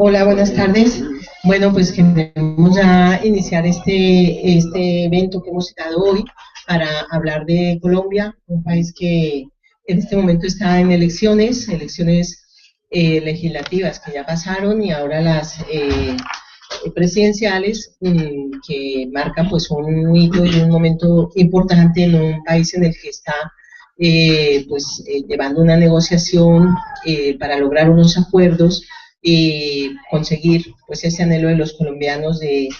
Hola, buenas tardes. Bueno, pues queremos ya iniciar este evento que hemos citado hoy para hablar de Colombia, un país que en este momento está en elecciones legislativas que ya pasaron y ahora las presidenciales que marcan pues un hito y un momento importante en un país en el que está llevando una negociación para lograr unos acuerdos y conseguir pues ese anhelo de los colombianos de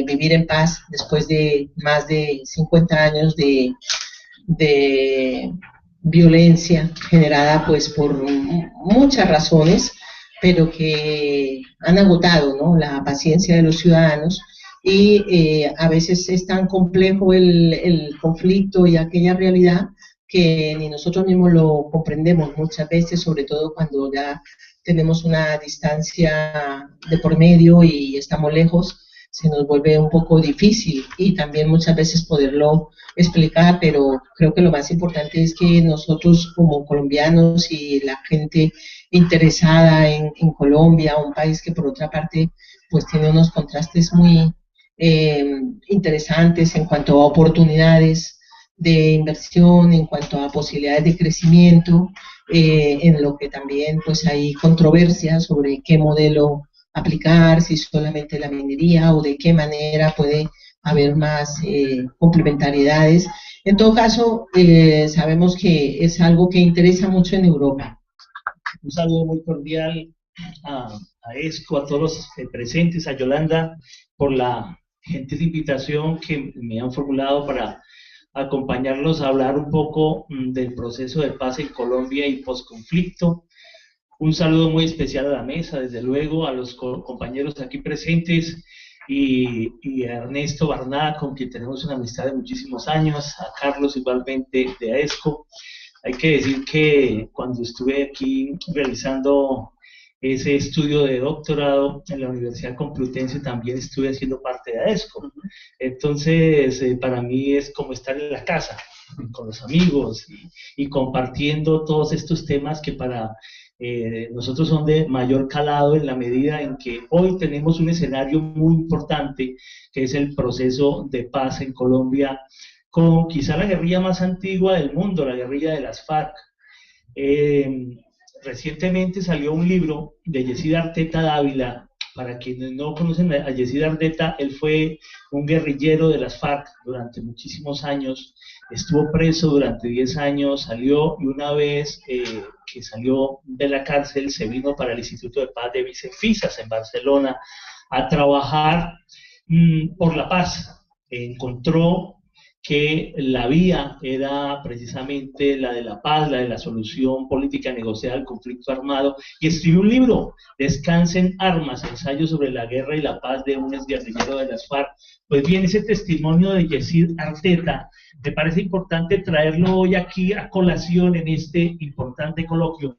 vivir en paz después de más de 50 años de violencia generada pues por muchas razones, pero que han agotado, ¿no?, la paciencia de los ciudadanos y a veces es tan complejo el conflicto y aquella realidad que ni nosotros mismos lo comprendemos muchas veces, sobre todo cuando ya tenemos una distancia de por medio y estamos lejos, se nos vuelve un poco difícil y también muchas veces poderlo explicar, pero creo que lo más importante es que nosotros como colombianos y la gente interesada en Colombia, un país que por otra parte pues tiene unos contrastes muy interesantes en cuanto a oportunidades de inversión, en cuanto a posibilidades de crecimiento, en lo que también pues hay controversia sobre qué modelo aplicar, si solamente la minería o de qué manera puede haber más complementariedades. En todo caso, sabemos que es algo que interesa mucho en Europa. Un saludo muy cordial a ESCO, a todos los presentes, a Yolanda, por la gentil invitación que me han formulado para acompañarlos a hablar un poco del proceso de paz en Colombia y posconflicto. Un saludo muy especial a la mesa, desde luego, a los compañeros aquí presentes y a Ernesto Barnada, con quien tenemos una amistad de muchísimos años, a Carlos igualmente de AESCO. Hay que decir que cuando estuve aquí realizando ese estudio de doctorado en la Universidad Complutense también estuve haciendo parte de AESCO. Entonces, para mí es como estar en la casa, con los amigos y compartiendo todos estos temas que para nosotros son de mayor calado en la medida en que hoy tenemos un escenario muy importante que es el proceso de paz en Colombia con quizá la guerrilla más antigua del mundo, la guerrilla de las FARC. Recientemente salió un libro de Yesid Arteta Dávila. Para quienes no conocen a Yesid Arteta, él fue un guerrillero de las FARC durante muchísimos años, estuvo preso durante 10 años, salió y una vez que salió de la cárcel se vino para el Instituto de Paz de Vicefisas en Barcelona a trabajar por la paz. Encontró que la vía era precisamente la de la paz, la de la solución política negociada al conflicto armado, y escribió un libro, Descansen armas, ensayo sobre la guerra y la paz de un exguerrillero de las FARC. Pues bien, ese testimonio de Yesid Arteta me parece importante traerlo hoy aquí a colación en este importante coloquio,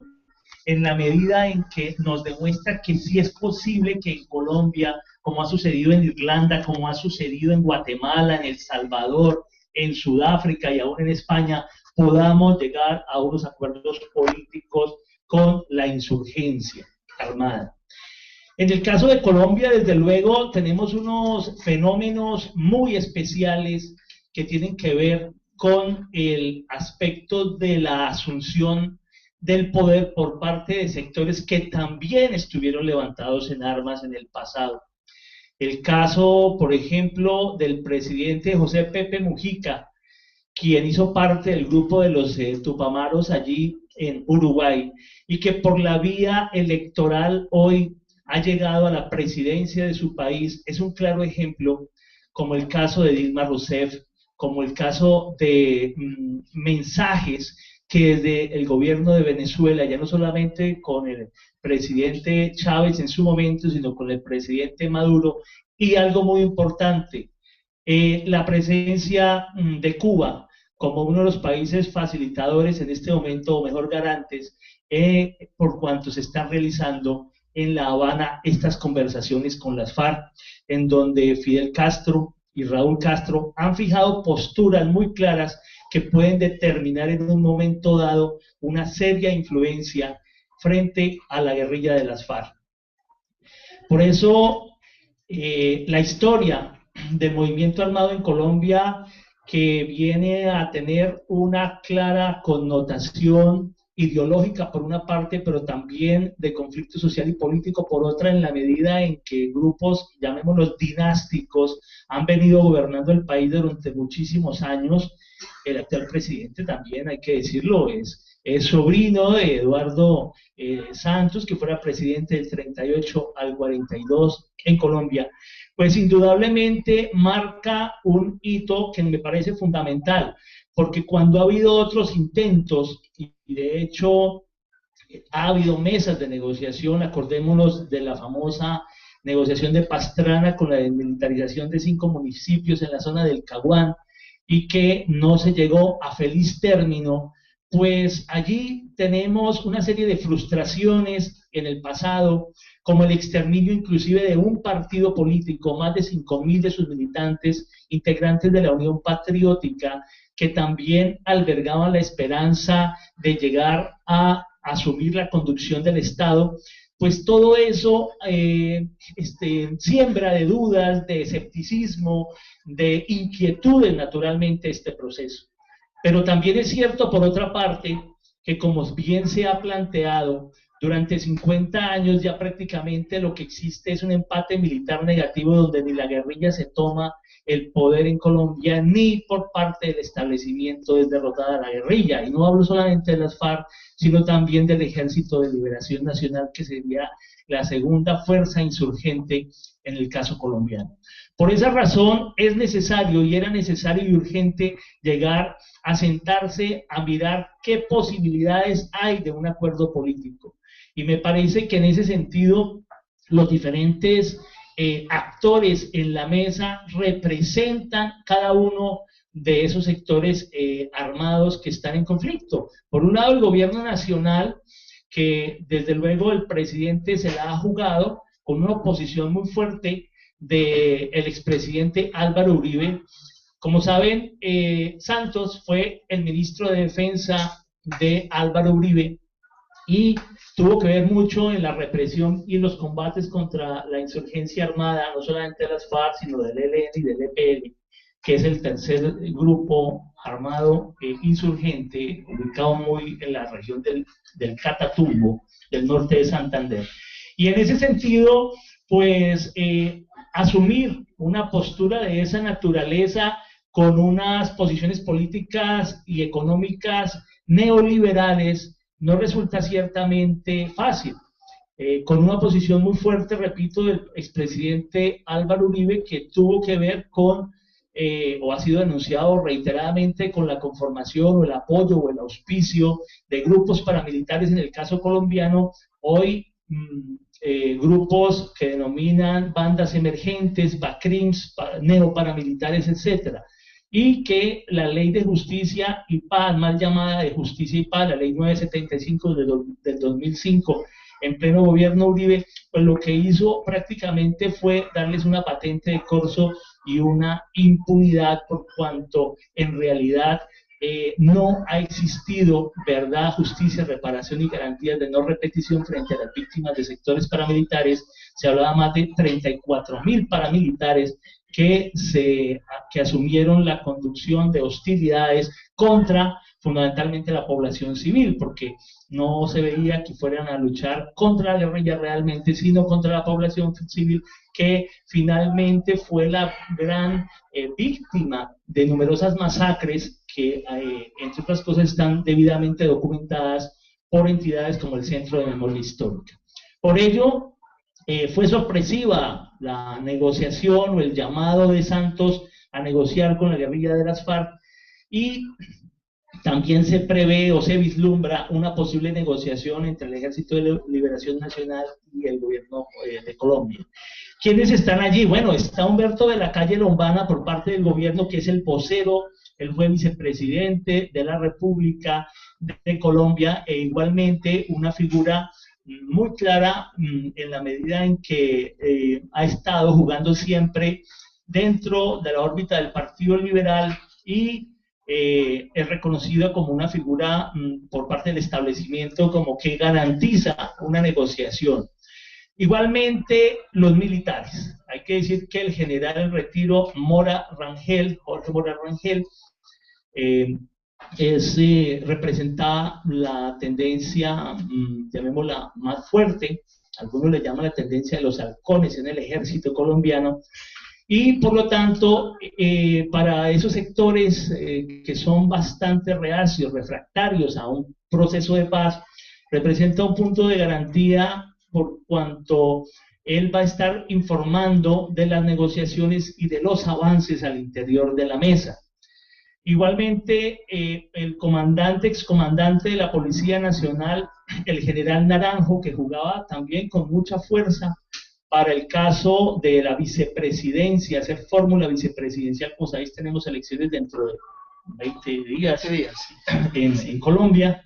en la medida en que nos demuestra que sí es posible que en Colombia, como ha sucedido en Irlanda, como ha sucedido en Guatemala, en El Salvador, en Sudáfrica y aún en España, podamos llegar a unos acuerdos políticos con la insurgencia armada. En el caso de Colombia, desde luego, tenemos unos fenómenos muy especiales que tienen que ver con el aspecto de la asunción del poder por parte de sectores que también estuvieron levantados en armas en el pasado. El caso, por ejemplo, del presidente José Pepe Mujica, quien hizo parte del grupo de los Tupamaros allí en Uruguay, y que por la vía electoral hoy ha llegado a la presidencia de su país, es un claro ejemplo, como el caso de Dilma Rousseff, como el caso de mensajes que desde el gobierno de Venezuela, ya no solamente con el presidente Chávez en su momento, sino con el presidente Maduro, y algo muy importante, la presencia de Cuba como uno de los países facilitadores en este momento, o mejor garantes, por cuanto se están realizando en La Habana estas conversaciones con las FARC, en donde Fidel Castro y Raúl Castro han fijado posturas muy claras que pueden determinar en un momento dado una seria influencia frente a la guerrilla de las FARC. Por eso la historia del movimiento armado en Colombia, que viene a tener una clara connotación ideológica por una parte, pero también de conflicto social y político por otra, en la medida en que grupos, llamémoslos dinásticos, han venido gobernando el país durante muchísimos años. El actual presidente también, hay que decirlo, es sobrino de Eduardo Santos, que fuera presidente del 38 al 42 en Colombia. Pues indudablemente marca un hito que me parece fundamental, porque cuando ha habido otros intentos, y de hecho ha habido mesas de negociación, acordémonos de la famosa negociación de Pastrana con la desmilitarización de 5 municipios en la zona del Caguán, y que no se llegó a feliz término, pues allí tenemos una serie de frustraciones en el pasado, como el exterminio inclusive de un partido político, más de 5.000 de sus militantes, integrantes de la Unión Patriótica, que también albergaban la esperanza de llegar a asumir la conducción del Estado. Pues todo eso siembra de dudas, de escepticismo, de inquietudes naturalmente este proceso. Pero también es cierto, por otra parte, que como bien se ha planteado, durante 50 años ya prácticamente lo que existe es un empate militar negativo, donde ni la guerrilla se toma el poder en Colombia, ni por parte del establecimiento es derrotada la guerrilla. Y no hablo solamente de las FARC, sino también del Ejército de Liberación Nacional, que sería la segunda fuerza insurgente en el caso colombiano. Por esa razón es necesario, y era necesario y urgente, llegar a sentarse a mirar qué posibilidades hay de un acuerdo político. Y me parece que en ese sentido los diferentes actores en la mesa representan cada uno de esos sectores armados que están en conflicto. Por un lado, el gobierno nacional, que desde luego el presidente se la ha jugado con una oposición muy fuerte del expresidente Álvaro Uribe. Como saben, Santos fue el ministro de Defensa de Álvaro Uribe y tuvo que ver mucho en la represión y en los combates contra la insurgencia armada, no solamente de las FARC, sino del ELN y del EPL, que es el tercer grupo armado insurgente, ubicado muy en la región del Catatumbo, del norte de Santander. Y en ese sentido, pues, asumir una postura de esa naturaleza con unas posiciones políticas y económicas neoliberales no resulta ciertamente fácil. Con una posición muy fuerte, repito, del expresidente Álvaro Uribe, que tuvo que ver con, o ha sido denunciado reiteradamente, con la conformación o el apoyo o el auspicio de grupos paramilitares, en el caso colombiano, hoy grupos que denominan bandas emergentes, BACRIMS, neoparamilitares, etcétera. Y que la ley de justicia y paz, mal llamada de justicia y paz, la ley 975 del 2005, en pleno gobierno Uribe, pues lo que hizo prácticamente fue darles una patente de corso y una impunidad, por cuanto en realidad no ha existido verdad, justicia, reparación y garantías de no repetición frente a las víctimas de sectores paramilitares. Se hablaba más de 34.000 paramilitares que asumieron la conducción de hostilidades contra fundamentalmente la población civil, porque no se veía que fueran a luchar contra la guerrilla realmente, sino contra la población civil, que finalmente fue la gran víctima de numerosas masacres que, entre otras cosas, están debidamente documentadas por entidades como el Centro de Memoria Histórica. Por ello, fue sorpresiva la negociación o el llamado de Santos a negociar con la guerrilla de las FARC, y también se prevé o se vislumbra una posible negociación entre el Ejército de Liberación Nacional y el gobierno de Colombia. ¿Quiénes están allí? Bueno, está Humberto de la Calle Lombana por parte del gobierno, que es el vocero, él fue vicepresidente de la República de Colombia, e igualmente una figura muy clara en la medida en que ha estado jugando siempre dentro de la órbita del Partido Liberal, y es reconocido como una figura por parte del establecimiento como que garantiza una negociación. Igualmente, los militares. Hay que decir que el general en retiro Mora Rangel, Jorge Mora Rangel, eh, representaba la tendencia, llamémosla, más fuerte, algunos le llaman la tendencia de los halcones en el ejército colombiano, y por lo tanto, para esos sectores que son bastante reacios, refractarios a un proceso de paz, representa un punto de garantía por cuanto él va a estar informando de las negociaciones y de los avances al interior de la mesa. Igualmente, el comandante, excomandante de la Policía Nacional, el general Naranjo, que jugaba también con mucha fuerza para el caso de la vicepresidencia, hacer fórmula vicepresidencial. Como sabéis, tenemos elecciones dentro de 20 días en Colombia.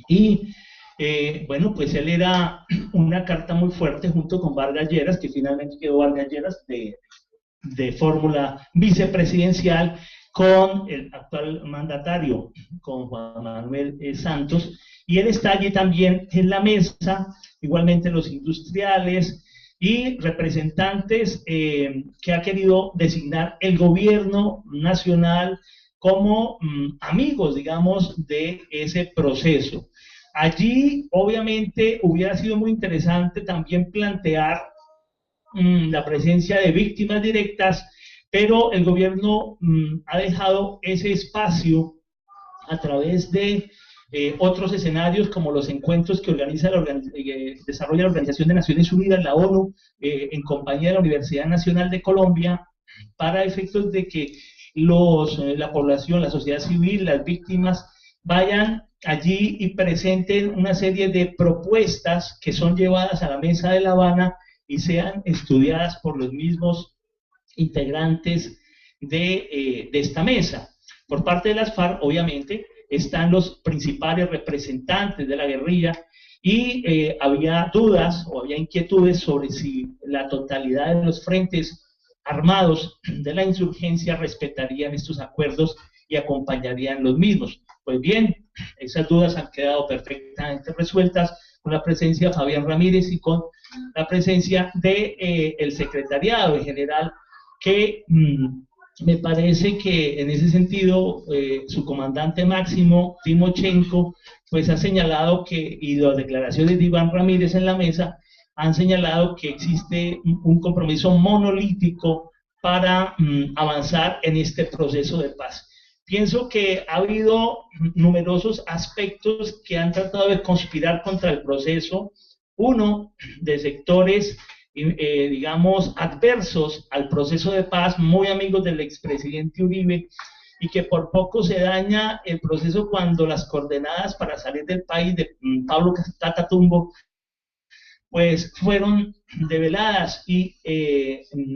Y bueno, pues él era una carta muy fuerte junto con Vargas Lleras, que finalmente quedó Vargas Lleras de fórmula vicepresidencial, con el actual mandatario, con Juan Manuel Santos, y él está allí también en la mesa, igualmente los industriales y representantes que ha querido designar el gobierno nacional como amigos, digamos, de ese proceso. Allí, obviamente, hubiera sido muy interesante también plantear la presencia de víctimas directas, pero el gobierno ha dejado ese espacio a través de otros escenarios, como los encuentros que desarrolla la Organización de Naciones Unidas, la ONU, en compañía de la Universidad Nacional de Colombia, para efectos de que la población, la sociedad civil, las víctimas, vayan allí y presenten una serie de propuestas que son llevadas a la mesa de La Habana y sean estudiadas por los mismos integrantes de esta mesa. Por parte de las FARC, obviamente, están los principales representantes de la guerrilla y había dudas o había inquietudes sobre si la totalidad de los frentes armados de la insurgencia respetarían estos acuerdos y acompañarían los mismos. Pues bien, esas dudas han quedado perfectamente resueltas con la presencia de Fabián Ramírez y con la presencia de el secretariado en general, que me parece que en ese sentido su comandante máximo, Timochenko, pues ha señalado que, y las declaraciones de Iván Ramírez en la mesa, han señalado que existe un compromiso monolítico para avanzar en este proceso de paz. Pienso que ha habido numerosos aspectos que han tratado de conspirar contra el proceso. Uno, de sectores, digamos, adversos al proceso de paz, muy amigos del expresidente Uribe, y que por poco se daña el proceso cuando las coordenadas para salir del país de Pablo Catatumbo pues fueron develadas y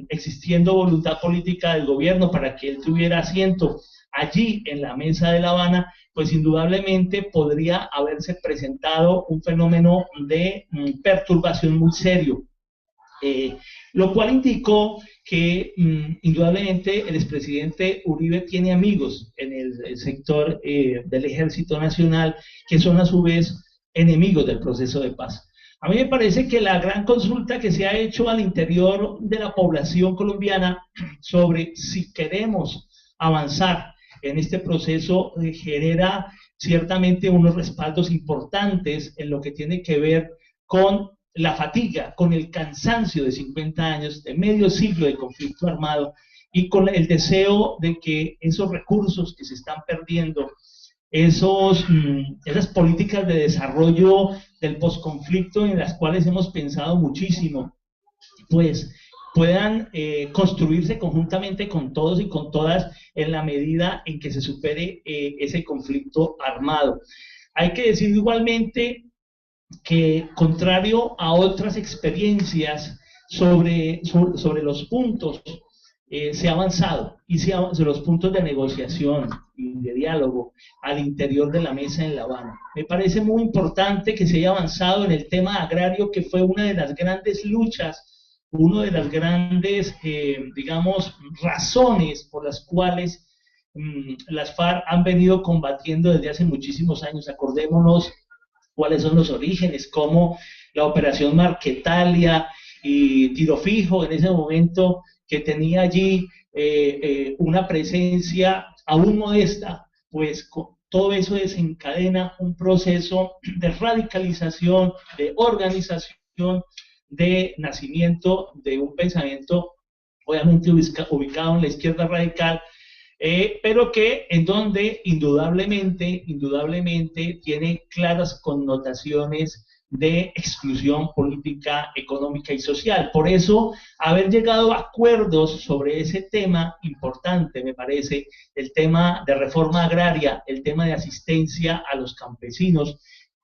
existiendo voluntad política del gobierno para que él tuviera asiento allí en la mesa de La Habana, pues indudablemente podría haberse presentado un fenómeno de perturbación muy serio, lo cual indicó que indudablemente el expresidente Uribe tiene amigos en el sector del Ejército Nacional que son a su vez enemigos del proceso de paz. A mí me parece que la gran consulta que se ha hecho al interior de la población colombiana sobre si queremos avanzar en este proceso genera ciertamente unos respaldos importantes en lo que tiene que ver con la fatiga, con el cansancio de 50 años, de medio siglo de conflicto armado y con el deseo de que esos recursos que se están perdiendo, esas políticas de desarrollo del posconflicto en las cuales hemos pensado muchísimo, pues puedan construirse conjuntamente con todos y con todas en la medida en que se supere ese conflicto armado. Hay que decir igualmente que, contrario a otras experiencias sobre los puntos, se ha avanzado y sobre los puntos de negociación y de diálogo al interior de la mesa en La Habana. Me parece muy importante que se haya avanzado en el tema agrario, que fue una de las grandes luchas, una de las grandes, digamos, razones por las cuales las FARC han venido combatiendo desde hace muchísimos años. Acordémonos cuáles son los orígenes, cómo la operación Marquetalia y Tiro Fijo en ese momento, que tenía allí una presencia aún modesta, pues todo eso desencadena un proceso de radicalización, de organización, de nacimiento de un pensamiento obviamente ubicado en la izquierda radical, pero que en donde indudablemente tiene claras connotaciones de exclusión política, económica y social. Por eso, haber llegado a acuerdos sobre ese tema importante, me parece, el tema de reforma agraria, el tema de asistencia a los campesinos.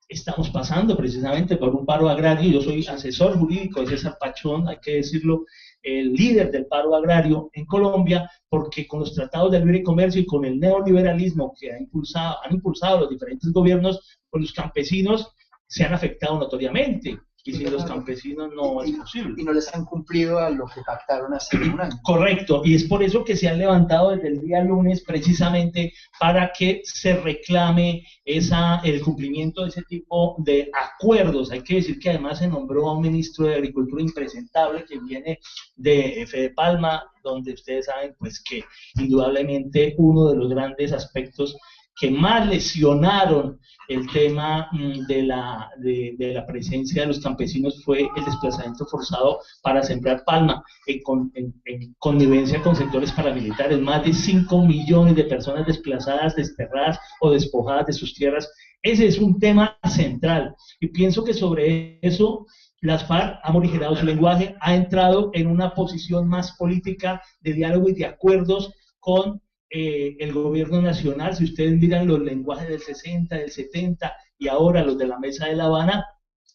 Estamos pasando precisamente por un paro agrario. Yo soy asesor jurídico de César Pachón, hay que decirlo, el líder del paro agrario en Colombia, porque con los tratados de libre comercio y con el neoliberalismo que han impulsado los diferentes gobiernos, pues los campesinos se han afectado notoriamente, y sin los campesinos no es posible. Y no les han cumplido a lo que pactaron hace un año. Correcto, y es por eso que se han levantado desde el día lunes, precisamente para que se reclame el cumplimiento de ese tipo de acuerdos. Hay que decir que además se nombró a un ministro de Agricultura impresentable que viene de Fede Palma, donde ustedes saben pues que indudablemente uno de los grandes aspectos que más lesionaron el tema de la presencia de los campesinos fue el desplazamiento forzado para sembrar palma, en connivencia con sectores paramilitares. Más de 5 millones de personas desplazadas, desterradas o despojadas de sus tierras. Ese es un tema central, y pienso que sobre eso las FARC ha morigerado su lenguaje, ha entrado en una posición más política de diálogo y de acuerdos con el gobierno nacional. Si ustedes miran los lenguajes del 60, del 70 y ahora los de la Mesa de La Habana,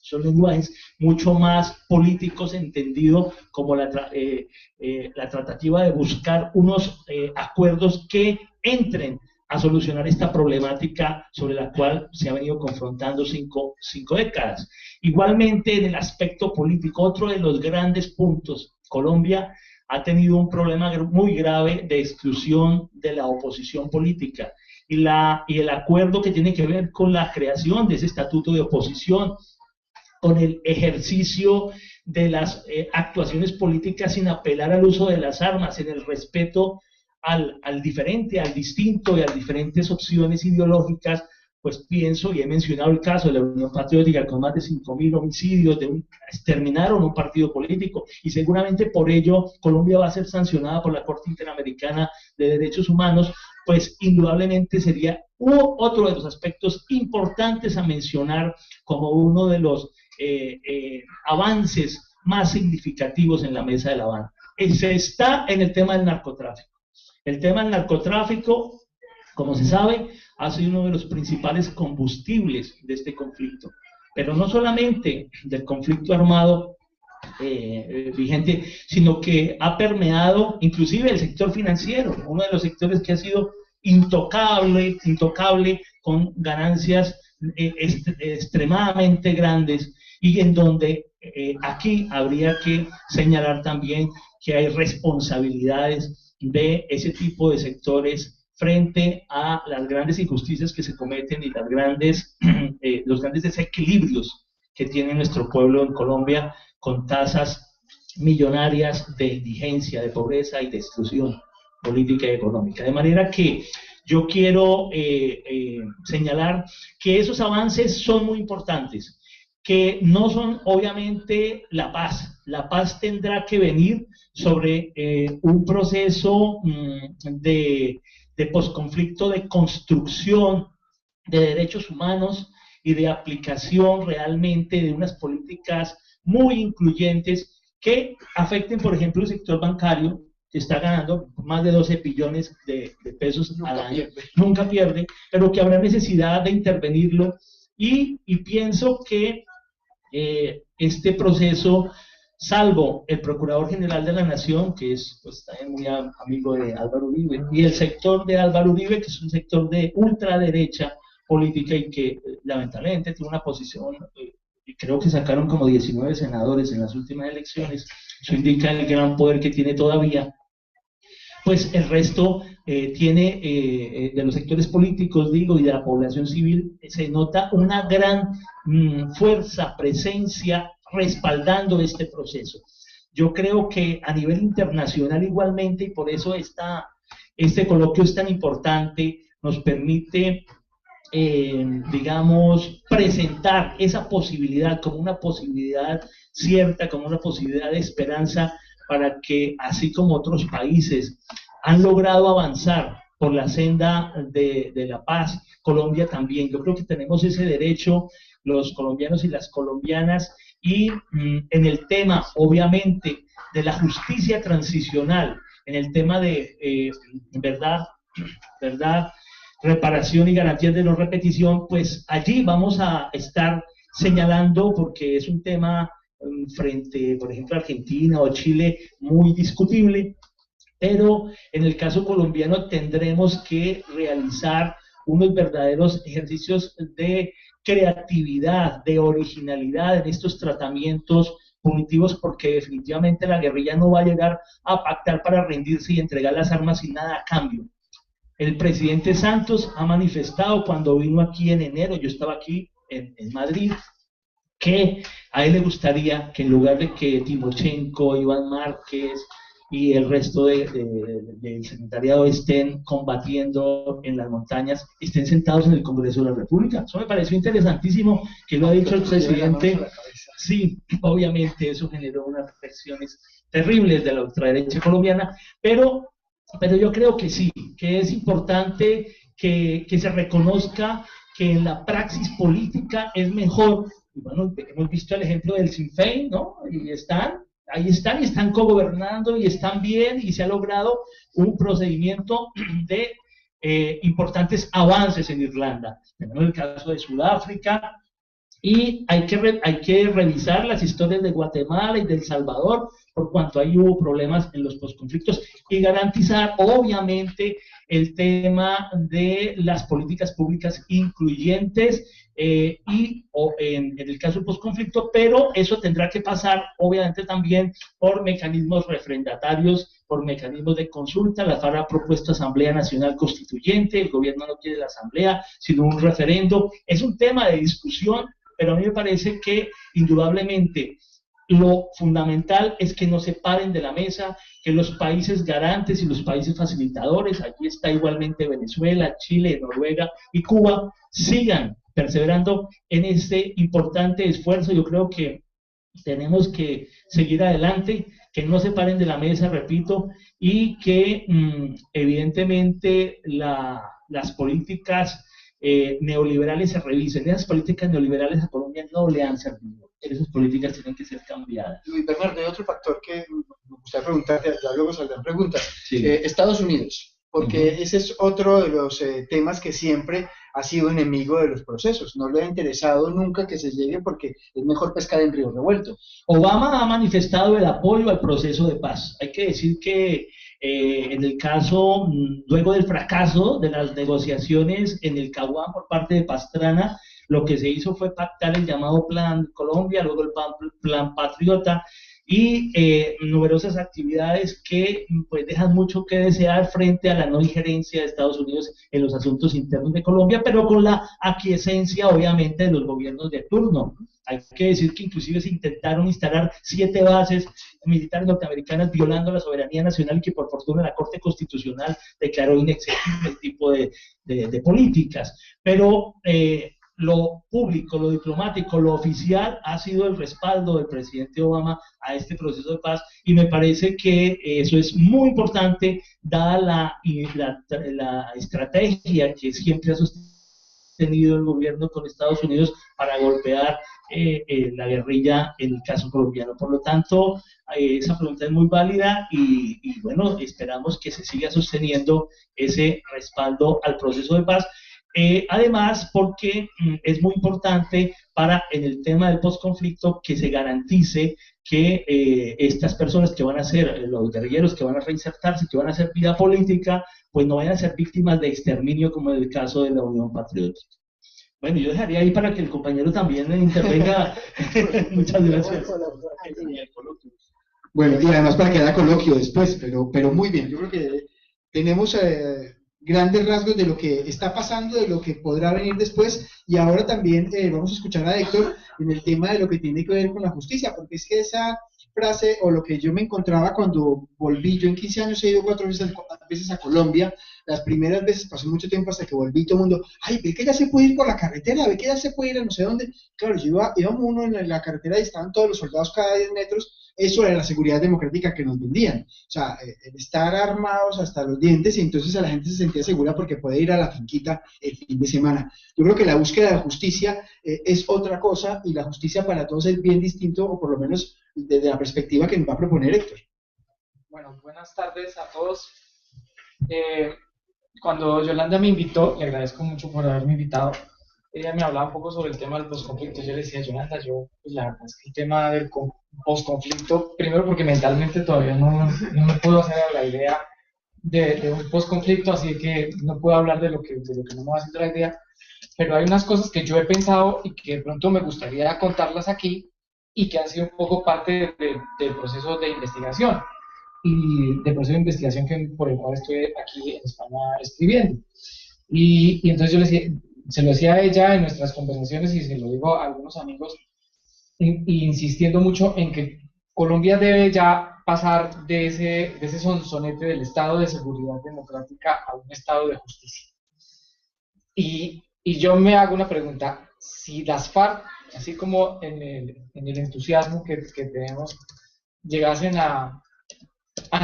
son lenguajes mucho más políticos, entendido como la tratativa de buscar unos acuerdos que entren a solucionar esta problemática sobre la cual se ha venido confrontando cinco décadas. Igualmente, en el aspecto político, otro de los grandes puntos, Colombia ha tenido un problema muy grave de exclusión de la oposición política, y el acuerdo que tiene que ver con la creación de ese estatuto de oposición, con el ejercicio de las actuaciones políticas sin apelar al uso de las armas, en el respeto al diferente, al distinto y a las diferentes opciones ideológicas. Pues pienso, y he mencionado el caso de la Unión Patriótica, con más de 5.000 homicidios, exterminaron un partido político, y seguramente por ello Colombia va a ser sancionada por la Corte Interamericana de Derechos Humanos. Pues indudablemente sería otro de los aspectos importantes a mencionar como uno de los avances más significativos en la Mesa de La Habana. Se está en el tema del narcotráfico. El tema del narcotráfico, como se sabe, ha sido uno de los principales combustibles de este conflicto, pero no solamente del conflicto armado vigente, sino que ha permeado inclusive el sector financiero, uno de los sectores que ha sido intocable, con ganancias extremadamente grandes, y en donde aquí habría que señalar también que hay responsabilidades de ese tipo de sectores frente a las grandes injusticias que se cometen y los grandes desequilibrios que tiene nuestro pueblo en Colombia, con tasas millonarias de indigencia, de pobreza y de exclusión política y económica. De manera que yo quiero señalar que esos avances son muy importantes, que no son obviamente la paz. La paz tendrá que venir sobre un proceso de posconflicto, de construcción de derechos humanos y de aplicación realmente de unas políticas muy incluyentes que afecten, por ejemplo, el sector bancario, que está ganando más de 12 billones de pesos al año, nunca pierde, pero que habrá necesidad de intervenirlo, y pienso que este proceso, salvo el Procurador General de la Nación, que es pues, también muy amigo de Álvaro Uribe, y el sector de Álvaro Uribe, que es un sector de ultraderecha política y que lamentablemente tiene una posición, y creo que sacaron como 19 senadores en las últimas elecciones, eso indica el gran poder que tiene todavía, pues el resto de los sectores políticos, digo, y de la población civil, se nota una gran fuerza, presencia, respaldando este proceso. Yo creo que a nivel internacional igualmente, y por eso este coloquio es tan importante, nos permite, digamos, presentar esa posibilidad como una posibilidad cierta, como una posibilidad de esperanza, para que, así como otros países han logrado avanzar por la senda de la paz, Colombia también. Yo creo que tenemos ese derecho, los colombianos y las colombianas, y en el tema, obviamente, de la justicia transicional, en el tema de verdad, reparación y garantías de no repetición, pues allí vamos a estar señalando, porque es un tema frente, por ejemplo, a Argentina o Chile, muy discutible, pero en el caso colombiano tendremos que realizar unos verdaderos ejercicios de creatividad, de originalidad en estos tratamientos punitivos, porque definitivamente la guerrilla no va a llegar a pactar para rendirse y entregar las armas sin nada a cambio. El presidente Santos ha manifestado cuando vino aquí en enero, yo estaba aquí en Madrid, que a él le gustaría que en lugar de que Timochenko, Iván Márquez y el resto del secretariado estén combatiendo en las montañas, estén sentados en el Congreso de la República. Eso me pareció interesantísimo que lo ha dicho el presidente. Sí, obviamente eso generó unas reflexiones terribles de la ultraderecha colombiana, pero yo creo que sí, que es importante que se reconozca que en la praxis política es mejor. Y bueno, hemos visto el ejemplo del Sinn Féin, ¿no? Y ahí están cogobernando y están bien, y se ha logrado un procedimiento de importantes avances en Irlanda. Tenemos el caso de Sudáfrica, y hay que revisar las historias de Guatemala y de El Salvador, por cuanto ahí hubo problemas en los posconflictos, y garantizar, obviamente, el tema de las políticas públicas incluyentes en el caso del posconflicto, pero eso tendrá que pasar, obviamente, también por mecanismos refrendatarios, por mecanismos de consulta. La FARC ha propuesto Asamblea Nacional Constituyente, el gobierno no quiere la asamblea, sino un referendo. Es un tema de discusión, pero a mí me parece que indudablemente lo fundamental es que no se paren de la mesa, que los países garantes y los países facilitadores, aquí está igualmente Venezuela, Chile, Noruega y Cuba, sigan perseverando en este importante esfuerzo. Yo creo que tenemos que seguir adelante, que no se paren de la mesa, repito, y que evidentemente las políticas neoliberales se revisen. Esas políticas neoliberales a Colombia no le han servido. Esas políticas tienen que ser cambiadas. Luis Bernardo, hay otro factor que me gustaría preguntarte, ya luego saldrán preguntas. Sí. Estados Unidos, porque ese es otro de los temas que siempre ha sido enemigo de los procesos. No le ha interesado nunca que se llegue porque es mejor pescar en río revuelto. Obama ha manifestado el apoyo al proceso de paz. Hay que decir que en el caso, luego del fracaso de las negociaciones en el Caguán por parte de Pastrana, lo que se hizo fue pactar el llamado Plan Colombia, luego el Plan Patriota, y numerosas actividades que pues dejan mucho que desear frente a la no injerencia de Estados Unidos en los asuntos internos de Colombia, pero con la aquiescencia obviamente de los gobiernos de turno. Hay que decir que inclusive se intentaron instalar 7 bases militares norteamericanas violando la soberanía nacional, y que por fortuna la Corte Constitucional declaró inexequible el tipo de políticas. Pero lo público, lo diplomático, lo oficial ha sido el respaldo del presidente Obama a este proceso de paz, y me parece que eso es muy importante dada la estrategia que siempre ha sostenido el gobierno con Estados Unidos para golpear la guerrilla en el caso colombiano. Por lo tanto, esa pregunta es muy válida, y bueno, esperamos que se siga sosteniendo ese respaldo al proceso de paz. Además, porque es muy importante en el tema del posconflicto que se garantice que estas personas que van a ser, los guerrilleros que van a reinsertarse, que van a hacer vida política, pues no vayan a ser víctimas de exterminio como en el caso de la Unión Patriótica. Bueno, yo dejaría ahí para que el compañero también intervenga. Muchas gracias. Bueno, y además para que haya coloquio después, pero muy bien. Yo creo que tenemos grandes rasgos de lo que está pasando, de lo que podrá venir después, y ahora también vamos a escuchar a Héctor en el tema de lo que tiene que ver con la justicia, porque es que esa frase, o lo que yo me encontraba cuando volví, yo en 15 años he ido 4 veces a Colombia, las primeras veces pasó mucho tiempo hasta que volví, todo el mundo, ay, ve que ya se puede ir por la carretera, ve que ya se puede ir a no sé dónde. Claro, íbamos uno en la carretera y estaban todos los soldados cada 10 metros, eso era la seguridad democrática que nos vendían, o sea, el estar armados hasta los dientes, y entonces a la gente se sentía segura porque puede ir a la finquita el fin de semana. Yo creo que la búsqueda de justicia es otra cosa, y la justicia para todos es bien distinto, o por lo menos desde la perspectiva que nos va a proponer Héctor. Bueno, buenas tardes a todos. Cuando Yolanda me invitó, le agradezco mucho por haberme invitado, ella me hablaba un poco sobre el tema del posconflicto. Yo le decía, Yolanda, pues la verdad es que el tema del posconflicto, primero porque mentalmente todavía no me puedo hacer a la idea de un posconflicto, así que no puedo hablar de lo que no me va haciendo la idea, pero hay unas cosas que yo he pensado y que de pronto me gustaría contarlas aquí y que han sido un poco parte del proceso de investigación y del proceso de investigación por el cual estoy aquí en España escribiendo. Y entonces yo se lo decía a ella en nuestras conversaciones y se lo digo a algunos amigos, insistiendo mucho en que Colombia debe ya pasar de ese sonsonete del estado de seguridad democrática a un estado de justicia. Y yo me hago una pregunta: si las FARC, así como en el entusiasmo que tenemos, llegasen a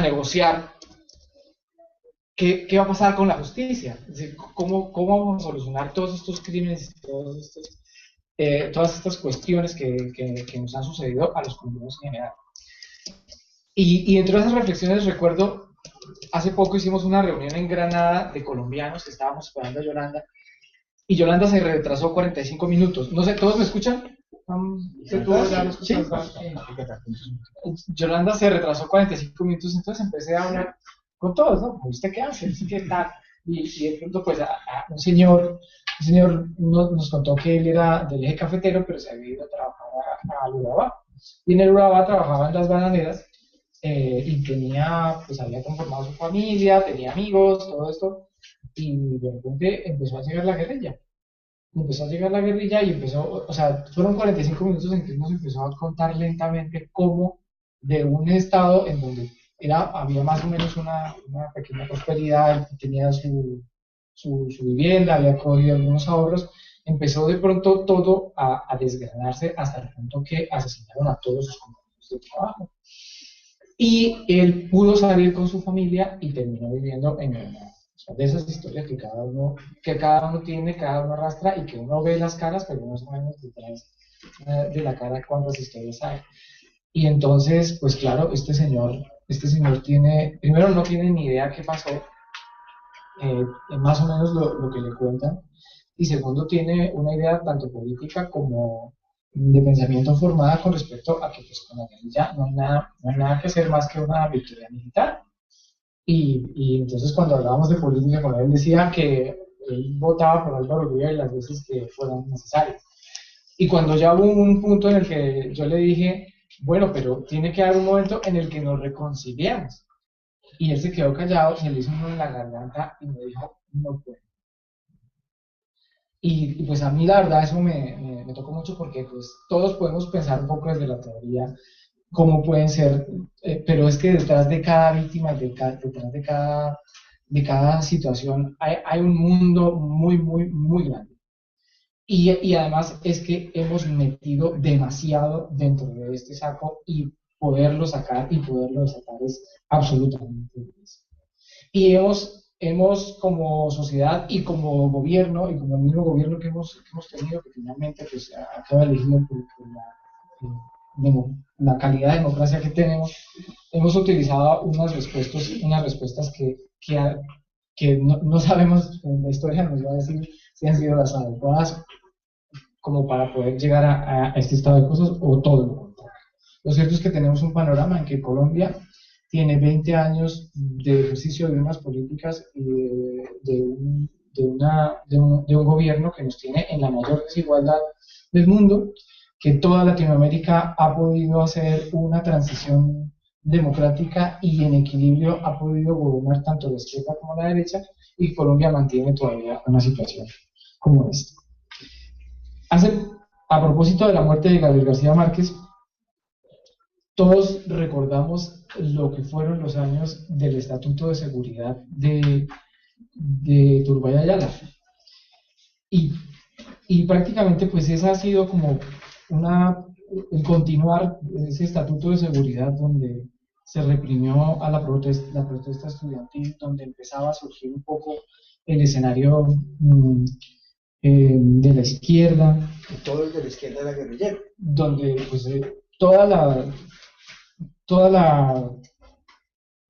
negociar, ¿qué va a pasar con la justicia? Es decir, ¿cómo vamos a solucionar todos estos crímenes, todas estas cuestiones que nos han sucedido a los colombianos en general? Y entre esas reflexiones recuerdo, hace poco hicimos una reunión en Granada de colombianos que estábamos esperando a Yolanda, y Yolanda se retrasó 45 minutos. No sé, ¿todos me escuchan? ¿Sí? Yolanda se retrasó 45 minutos, entonces empecé a hablar con todos, ¿no? ¿Usted qué hace? ¿Qué tal? Y de pronto, pues, un señor nos contó que él era del eje cafetero, pero se había ido a trabajar al Urabá. Y en el Urabá trabajaba en las bananeras, y había conformado su familia, tenía amigos, todo esto, y de repente empezó a llegar la guerrilla. O sea, fueron 45 minutos en que nos empezó a contar lentamente cómo de un estado en donde había más o menos una pequeña prosperidad, tenía su vivienda, había cogido algunos ahorros, empezó de pronto todo a desgranarse hasta el punto que asesinaron a todos sus compañeros de trabajo. Y él pudo salir con su familia y terminó viviendo en Granada. De esas historias que cada uno tiene, cada uno arrastra, y que uno ve las caras, pero no sabemos detrás de la cara cuántas historias hay. Y entonces, pues claro, este señor primero no tiene ni idea qué pasó, más o menos lo que le cuentan, y segundo tiene una idea tanto política como de pensamiento formada con respecto a que, pues, con la guerrilla no hay nada que hacer más que una victoria militar. Y entonces, cuando hablábamos de política con él, decía que él votaba por Álvaro Uribe las veces que fueran necesarias. Y cuando ya hubo un punto en el que yo le dije, bueno, pero tiene que haber un momento en el que nos reconciliemos. Y él se quedó callado, se le hizo uno en la garganta y me dijo, no puedo. Y pues a mí la verdad eso me tocó mucho, porque pues todos podemos pensar un poco desde la teoría cómo pueden ser, pero es que detrás de cada víctima, detrás de cada situación hay un mundo muy, muy, muy grande. Y además es que hemos metido demasiado dentro de este saco, y poderlo sacar y poderlo desatar es absolutamente difícil. Y hemos como sociedad y como gobierno, y como el mismo gobierno que hemos tenido, que finalmente pues acaba elegido por la calidad de democracia que tenemos, hemos utilizado unas respuestas que no sabemos, en la historia nos va a decir si han sido las adecuadas como para poder llegar a este estado de cosas, o todo lo contrario. Lo cierto es que tenemos un panorama en que Colombia tiene 20 años de ejercicio de unas políticas y de un gobierno que nos tiene en la mayor desigualdad del mundo, que toda Latinoamérica ha podido hacer una transición democrática y en equilibrio ha podido gobernar tanto la izquierda como la derecha, y Colombia mantiene todavía una situación como esta. A propósito de la muerte de Gabriel García Márquez, todos recordamos lo que fueron los años del Estatuto de Seguridad de Turbay Ayala. Y prácticamente pues esa ha sido como el continuar ese Estatuto de Seguridad donde se reprimió a la protesta estudiantil, donde empezaba a surgir un poco el escenario de la izquierda. Y todo el de la izquierda era guerrillero. Donde pues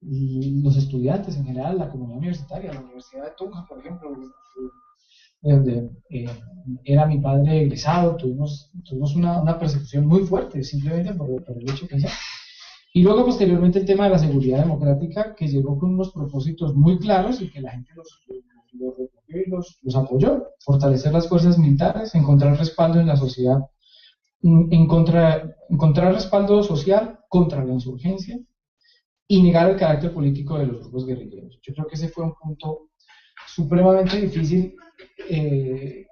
los estudiantes en general, la comunidad universitaria, la Universidad de Tunja, por ejemplo, donde era mi padre egresado, tuvimos una persecución muy fuerte, simplemente por el hecho que ya. Y luego posteriormente el tema de la seguridad democrática, que llegó con unos propósitos muy claros y que la gente los recogió y los apoyó: fortalecer las fuerzas militares, encontrar respaldo en la sociedad, encontrar respaldo social contra la insurgencia y negar el carácter político de los grupos guerrilleros. Yo creo que ese fue un punto supremamente difícil, que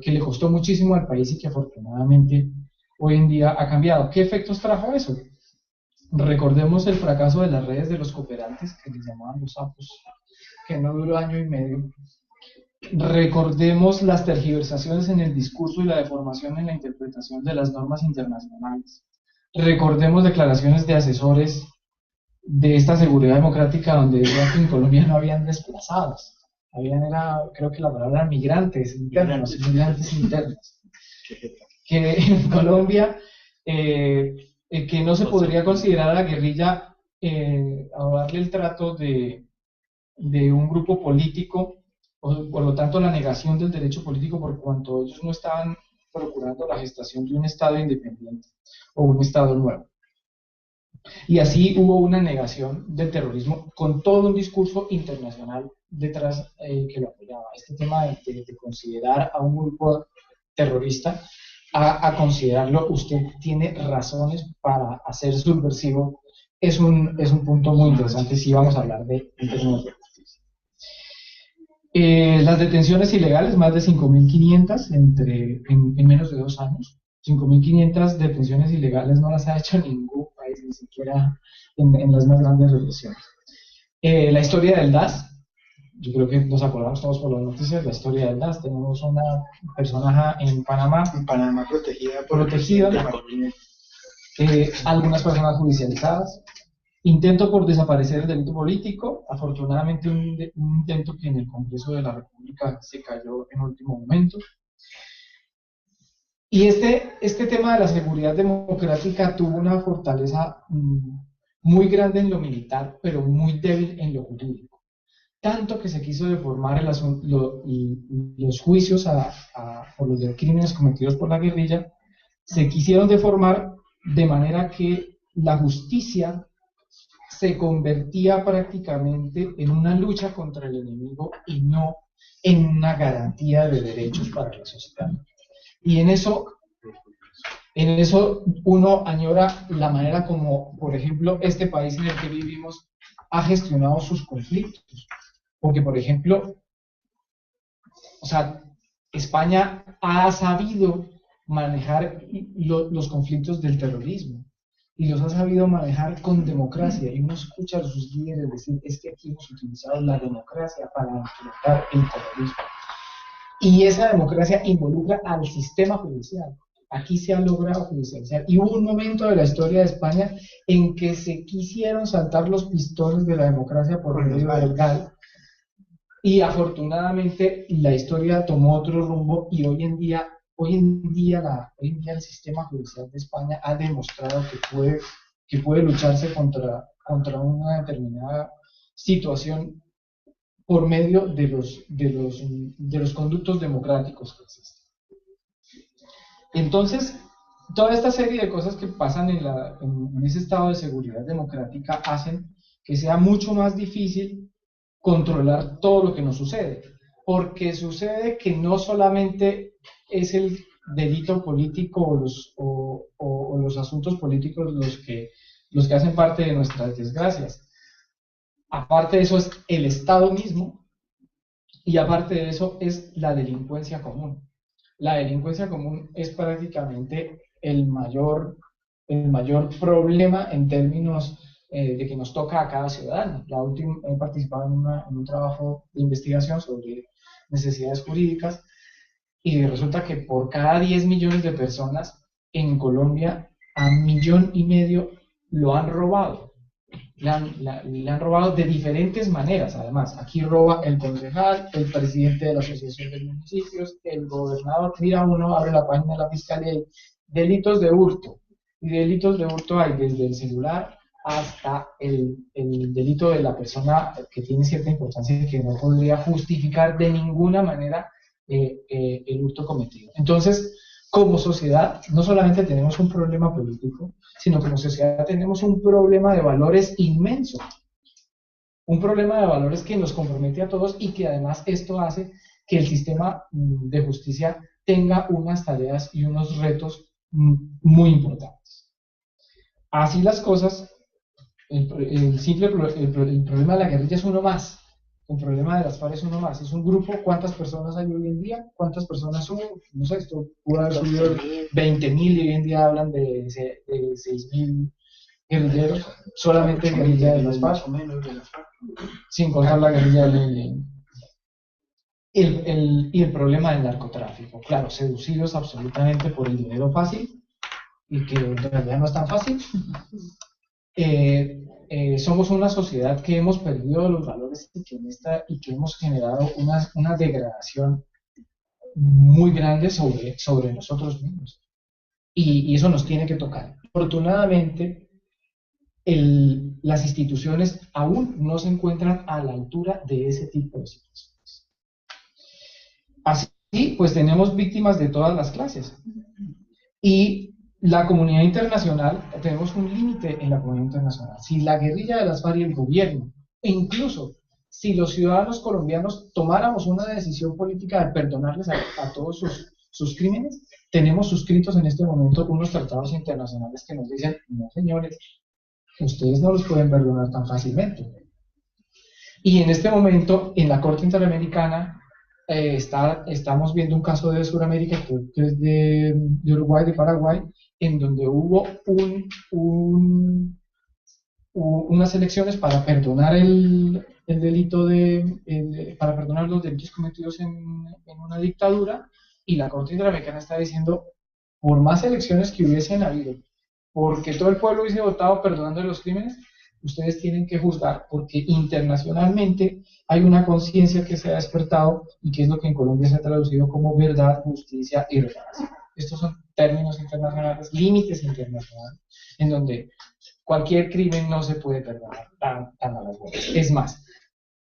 le costó muchísimo al país y que afortunadamente hoy en día ha cambiado. ¿Qué efectos trajo eso? Recordemos el fracaso de las redes de los cooperantes, que les llamaban los sapos, que no duró año y medio. Recordemos las tergiversaciones en el discurso y la deformación en la interpretación de las normas internacionales. Recordemos declaraciones de asesores de esta seguridad democrática donde decían que en Colombia no habían desplazados, creo que la palabra era migrantes internos, que en Colombia que no se podría considerar a la guerrilla o darle el trato de un grupo político, por lo tanto la negación del derecho político, por cuanto ellos no estaban procurando la gestación de un Estado independiente o un Estado nuevo. Y así hubo una negación del terrorismo con todo un discurso internacional detrás que lo apoyaba. Este tema de considerar a un grupo terrorista a considerarlo, usted tiene razones para hacer subversivo, es un punto muy interesante si vamos a hablar de términos de justicia. Las detenciones ilegales, más de 5.500 en menos de 2 años. 5.500 detenciones ilegales no las ha hecho ningún país, ni siquiera en las más grandes represiones. La historia del DAS, yo creo que nos acordamos todos por las noticias, la historia del DAS. Tenemos una persona en Panamá protegida, algunas personas judicializadas, intento por desaparecer el delito político, afortunadamente un intento que en el Congreso de la República se cayó en último momento. Y este tema de la seguridad democrática tuvo una fortaleza muy grande en lo militar, pero muy débil en lo jurídico. Tanto que se quiso deformar los juicios por los crímenes cometidos por la guerrilla, se quisieron deformar de manera que la justicia se convertía prácticamente en una lucha contra el enemigo y no en una garantía de derechos para la sociedad. Y en eso uno añora la manera como, por ejemplo, este país en el que vivimos ha gestionado sus conflictos. Porque, por ejemplo, España ha sabido manejar los conflictos del terrorismo y los ha sabido manejar con democracia, y uno escucha a sus líderes decir: es que aquí hemos utilizado la democracia para enfrentar el terrorismo. Y esa democracia involucra al sistema judicial. Aquí se ha logrado judicializar. Y hubo un momento de la historia de España en que se quisieron saltar los pistones de la democracia por medio del GAL. Y afortunadamente la historia tomó otro rumbo, y hoy en día el sistema judicial de España ha demostrado que puede lucharse contra una determinada situación por medio de los conductos democráticos que existen. Entonces, toda esta serie de cosas que pasan en ese estado de seguridad democrática hacen que sea mucho más difícil controlar todo lo que nos sucede, porque sucede que no solamente es el delito político o los asuntos políticos los que hacen parte de nuestras desgracias. Aparte de eso es el Estado mismo, y aparte de eso es la delincuencia común. La delincuencia común es prácticamente el mayor problema en términos de que nos toca a cada ciudadano. He participado en un trabajo de investigación sobre necesidades jurídicas, y resulta que por cada 10 millones de personas en Colombia, a 1,5 millones lo han robado. Le han robado de diferentes maneras, además. Aquí roba el concejal, el presidente de la asociación de municipios, el gobernador. Mira, uno abre la página de la fiscalía y delitos de hurto. Y delitos de hurto hay desde el celular hasta el delito de la persona que tiene cierta importancia y que no podría justificar de ninguna manera el hurto cometido. Entonces, como sociedad, no solamente tenemos un problema político, sino que como sociedad tenemos un problema de valores inmenso. Un problema de valores que nos compromete a todos, y que además esto hace que el sistema de justicia tenga unas tareas y unos retos muy importantes. Así las cosas, el problema de la guerrilla es uno más. El problema de las FARC es uno más. Es un grupo. ¿Cuántas personas hay hoy en día? ¿Cuántas personas son? No sé, esto pudo haber subido 20.000, y hoy en día hablan de 6.000 guerrilleros. Solamente guerrilla de las FARC, sin contar la guerrilla del ELN. Y el problema del narcotráfico. Claro, seducidos absolutamente por el dinero fácil, y que en realidad no es tan fácil. Somos una sociedad que hemos perdido los valores, y que hemos generado una degradación muy grande sobre nosotros mismos, y eso nos tiene que tocar. Afortunadamente, las instituciones aún no se encuentran a la altura de ese tipo de situaciones. Así pues, tenemos víctimas de todas las clases, y la comunidad internacional, tenemos un límite en la comunidad internacional. Si la guerrilla de las FARC y el gobierno, e incluso si los ciudadanos colombianos tomáramos una decisión política de perdonarles a todos sus crímenes, tenemos suscritos en este momento unos tratados internacionales que nos dicen: no, señores, ustedes no los pueden perdonar tan fácilmente. Y en este momento, en la Corte Interamericana, estamos viendo un caso de Sudamérica, que es de Uruguay, de Paraguay, en donde hubo unas elecciones para perdonar el delito para perdonar los delitos cometidos en una dictadura, y la Corte Interamericana está diciendo: por más elecciones que hubiesen habido, porque todo el pueblo hubiese votado perdonando los crímenes, ustedes tienen que juzgar, porque internacionalmente hay una conciencia que se ha despertado, y que es lo que en Colombia se ha traducido como verdad, justicia y reparación. Estos son términos internacionales, límites internacionales, en donde cualquier crimen no se puede perdonar tan a las buenas. Es más,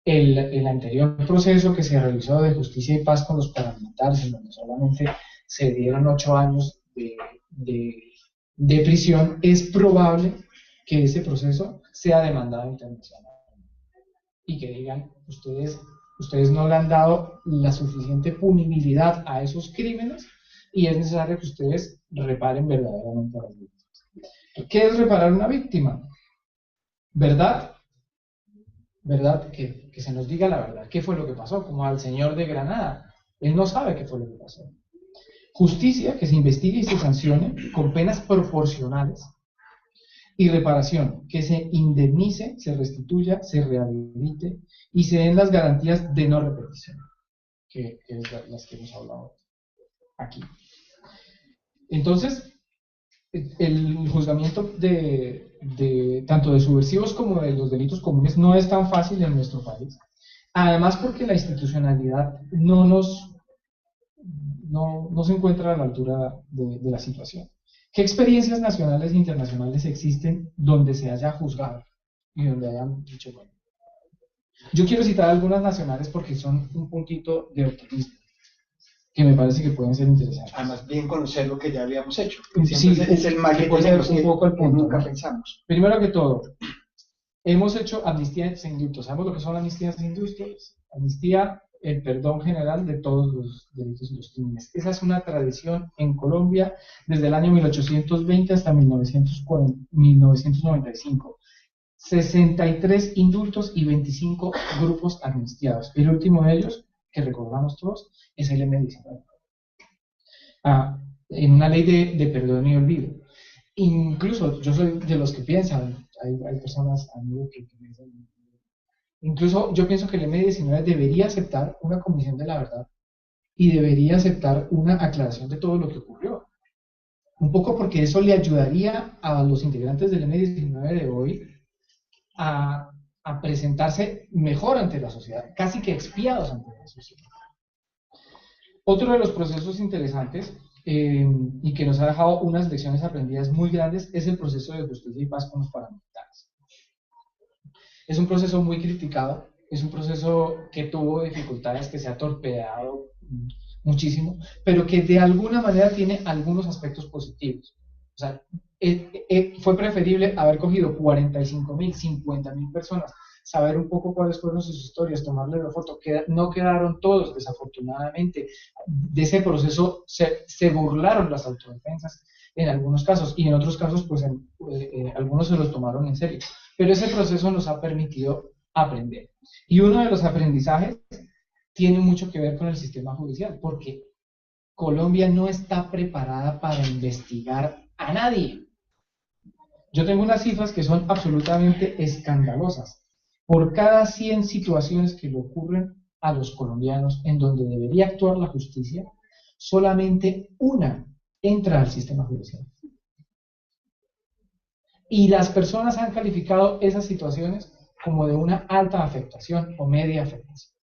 el anterior proceso que se realizó de justicia y paz con los paramilitares, en donde solamente se dieron 8 años de prisión, es probable que ese proceso sea demandado internacionalmente, y que digan: ustedes no le han dado la suficiente punibilidad a esos crímenes, y es necesario que ustedes reparen verdaderamente a las víctimas. ¿Qué es reparar una víctima? ¿Verdad? ¿Verdad? Que se nos diga la verdad. ¿Qué fue lo que pasó? Como al señor de Granada. Él no sabe qué fue lo que pasó. Justicia, que se investigue y se sancione con penas proporcionales. Y reparación, que se indemnice, se restituya, se rehabilite y se den las garantías de no repetición, que es las que hemos hablado aquí. Entonces, el juzgamiento tanto de subversivos como de los delitos comunes no es tan fácil en nuestro país. Además, porque la institucionalidad no se encuentra a la altura de la situación. ¿Qué experiencias nacionales e internacionales existen donde se haya juzgado y donde hayan dicho bueno? Yo quiero citar algunas nacionales porque son un puntito de optimismo, que me parece que pueden ser interesantes. Además, bien conocer lo que ya habíamos hecho. Sí, es el mal que tenemos, un poco el punto, nunca ¿no? pensamos. Primero que todo, hemos hecho amnistías e indultos. ¿Sabemos lo que son amnistías e indultos? Amnistía el perdón general de todos los delitos y los crímenes. Esa es una tradición en Colombia desde el año 1820 hasta 1995. 63 indultos y 25 grupos amnistiados. El último de ellos, que recordamos todos, es el M19. En una ley de perdón y olvido. Incluso yo soy de los que piensan, hay personas, amigos, que piensan, incluso yo pienso que el M19 debería aceptar una comisión de la verdad y debería aceptar una aclaración de todo lo que ocurrió. Un poco porque eso le ayudaría a los integrantes del M19 de hoy a presentarse mejor ante la sociedad, casi que expiados ante la sociedad. Otro de los procesos interesantes y que nos ha dejado unas lecciones aprendidas muy grandes es el proceso de justicia y paz con los paramilitares. Es un proceso muy criticado, es un proceso que tuvo dificultades, que se ha torpedeado muchísimo, pero que de alguna manera tiene algunos aspectos positivos. O sea, fue preferible haber cogido 45.000, 50.000 personas, saber un poco cuáles fueron sus historias, tomarle la foto, que no quedaron todos, desafortunadamente. De ese proceso se burlaron las autodefensas en algunos casos, y en otros casos, pues algunos se los tomaron en serio. Pero ese proceso nos ha permitido aprender. Y uno de los aprendizajes tiene mucho que ver con el sistema judicial, porque Colombia no está preparada para investigar a nadie. Yo tengo unas cifras que son absolutamente escandalosas. Por cada 100 situaciones que le ocurren a los colombianos en donde debería actuar la justicia, solamente una entra al sistema judicial. Y las personas han calificado esas situaciones como de una alta afectación o media afectación.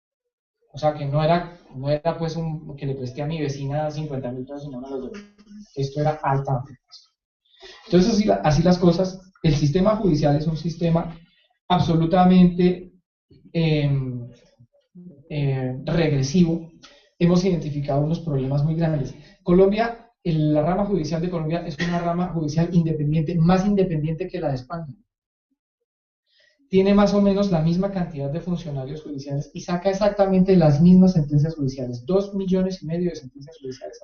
O sea, que no era pues que le presté a mi vecina 50.000 pesos y no me los doy. Esto era alta afectación. Entonces, así las cosas, el sistema judicial es un sistema absolutamente regresivo. Hemos identificado unos problemas muy grandes. Colombia, la rama judicial de Colombia es una rama judicial independiente, más independiente que la de España. Tiene más o menos la misma cantidad de funcionarios judiciales y saca exactamente las mismas sentencias judiciales, 2,5 millones de sentencias judiciales.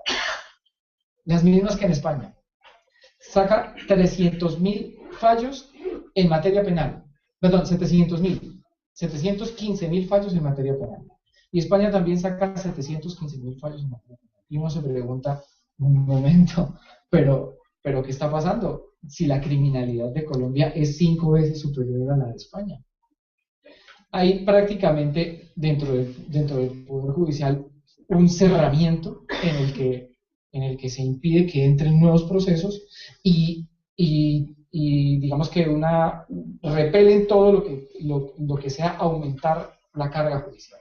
Las mismas que en España. Saca 300.000 fallos en materia penal. Perdón, 715.000 fallos en materia penal. Y España también saca 715.000 fallos en materia penal. Y uno se pregunta, un momento, pero ¿qué está pasando? Si la criminalidad de Colombia es 5 veces superior a la de España. Hay prácticamente dentro del Poder Judicial un cerramiento en el que se impide que entren nuevos procesos y digamos que repelen todo lo que sea aumentar la carga judicial.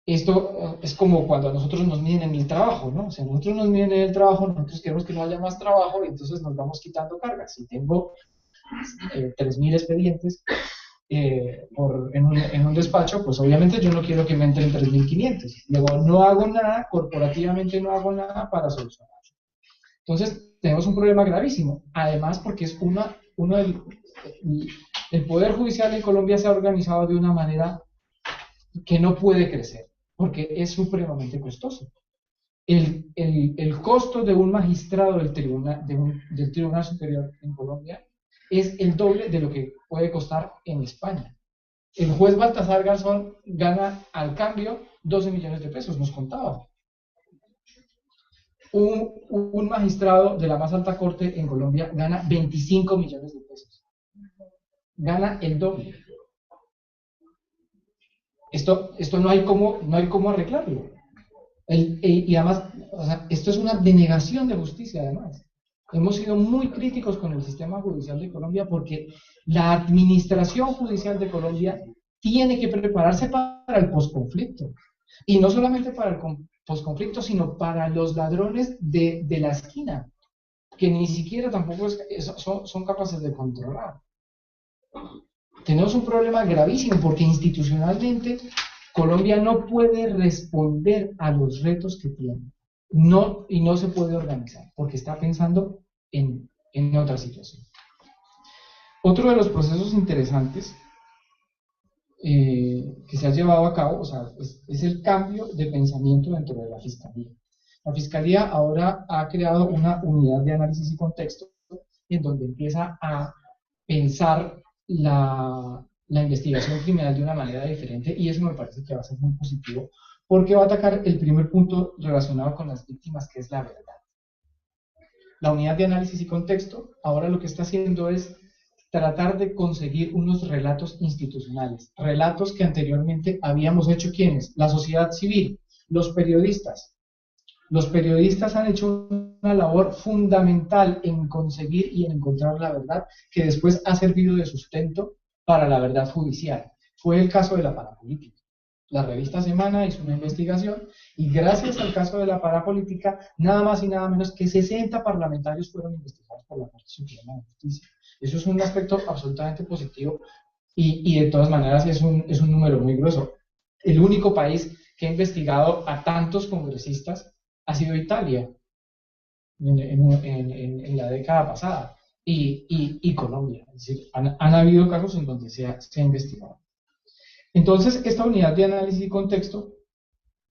Esto es como cuando a nosotros nos miden en el trabajo, ¿no? O sea, nosotros nos miden en el trabajo, nosotros queremos que no haya más trabajo y entonces nos vamos quitando cargas. Si tengo 3.000 expedientes en un despacho, pues obviamente yo no quiero que me entren 3.500. Luego no hago nada, corporativamente no hago nada para solucionarlo. Entonces tenemos un problema gravísimo. Además porque es el Poder Judicial en Colombia se ha organizado de una manera que no puede crecer, porque es supremamente costoso. El costo de un magistrado del Tribunal Superior en Colombia es el doble de lo que puede costar en España. El juez Baltasar Garzón gana al cambio 12 millones de pesos, nos contaba. Un magistrado de la más alta corte en Colombia gana 25 millones de pesos. Gana el doble. Esto no hay cómo arreglarlo. Y además, o sea, esto es una denegación de justicia, además. Hemos sido muy críticos con el sistema judicial de Colombia porque la administración judicial de Colombia tiene que prepararse para el posconflicto. Y no solamente para el posconflicto, sino para los ladrones de la esquina, que ni siquiera tampoco son capaces de controlar. Tenemos un problema gravísimo porque institucionalmente Colombia no puede responder a los retos que tiene. Y no se puede organizar porque está pensando en otra situación. Otro de los procesos interesantes que se ha llevado a cabo, o sea, es el cambio de pensamiento dentro de la Fiscalía. La Fiscalía ahora ha creado una unidad de análisis y contexto en donde empieza a pensar la investigación criminal de una manera diferente, y eso me parece que va a ser muy positivo porque va a atacar el primer punto relacionado con las víctimas, que es la verdad. La unidad de análisis y contexto ahora lo que está haciendo es tratar de conseguir unos relatos institucionales, relatos que anteriormente habíamos hecho ¿quiénes? La sociedad civil, los periodistas. Los periodistas han hecho una labor fundamental en conseguir y en encontrar la verdad, que después ha servido de sustento para la verdad judicial. Fue el caso de la parapolítica. La revista Semana hizo una investigación y gracias al caso de la parapolítica, nada más y nada menos que 60 parlamentarios fueron investigados por la Corte Suprema de Justicia. Eso es un aspecto absolutamente positivo y de todas maneras es un número muy grueso. El único país que ha investigado a tantos congresistas ha sido Italia en la década pasada y Colombia. Es decir, han habido casos en donde se ha investigado. Entonces, esta unidad de análisis y contexto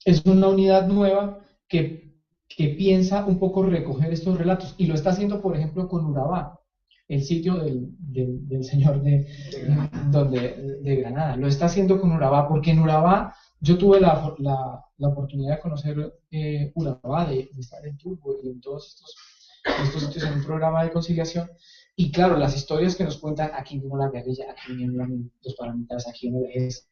es una unidad nueva que piensa un poco recoger estos relatos, y lo está haciendo, por ejemplo, con Urabá, el sitio del señor de Granada. Lo está haciendo con Urabá, porque en Urabá yo tuve la oportunidad de conocer Urabá, de estar en Turbo y en todos estos sitios en un programa de conciliación. Y claro, las historias que nos cuentan, aquí vino la guerrilla, aquí vinieron los paramilitares, aquí vino esto.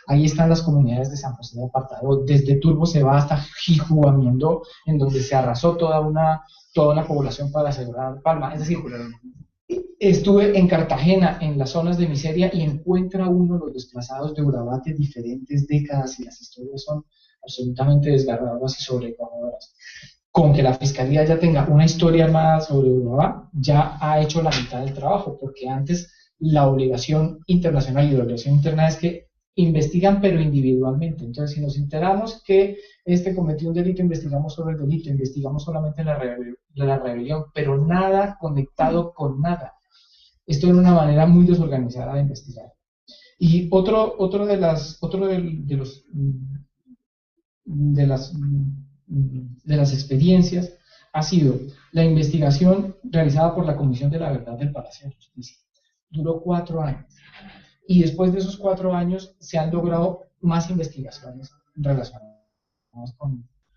Ahí están las comunidades de San José de Apartado, desde Turbo se va hasta Jijuamiendo, en donde se arrasó toda una población para asegurar Palma. Es decir, estuve en Cartagena, en las zonas de miseria, y encuentra uno los desplazados de Urabá de diferentes décadas, y las historias son absolutamente desgarradoras y sobrecogedoras. Con que la Fiscalía ya tenga una historia armada sobre Urabá, ya ha hecho la mitad del trabajo, porque antes la obligación internacional y la obligación interna es que investigan pero individualmente. Entonces, si nos enteramos que este cometió un delito, investigamos sobre el delito, investigamos solamente la rebelión, pero nada conectado con nada. Esto era una manera muy desorganizada de investigar. Y otro de las experiencias ha sido la investigación realizada por la Comisión de la Verdad del Palacio de Justicia. Duró 4 años. Y después de esos 4 años se han logrado más investigaciones relacionadas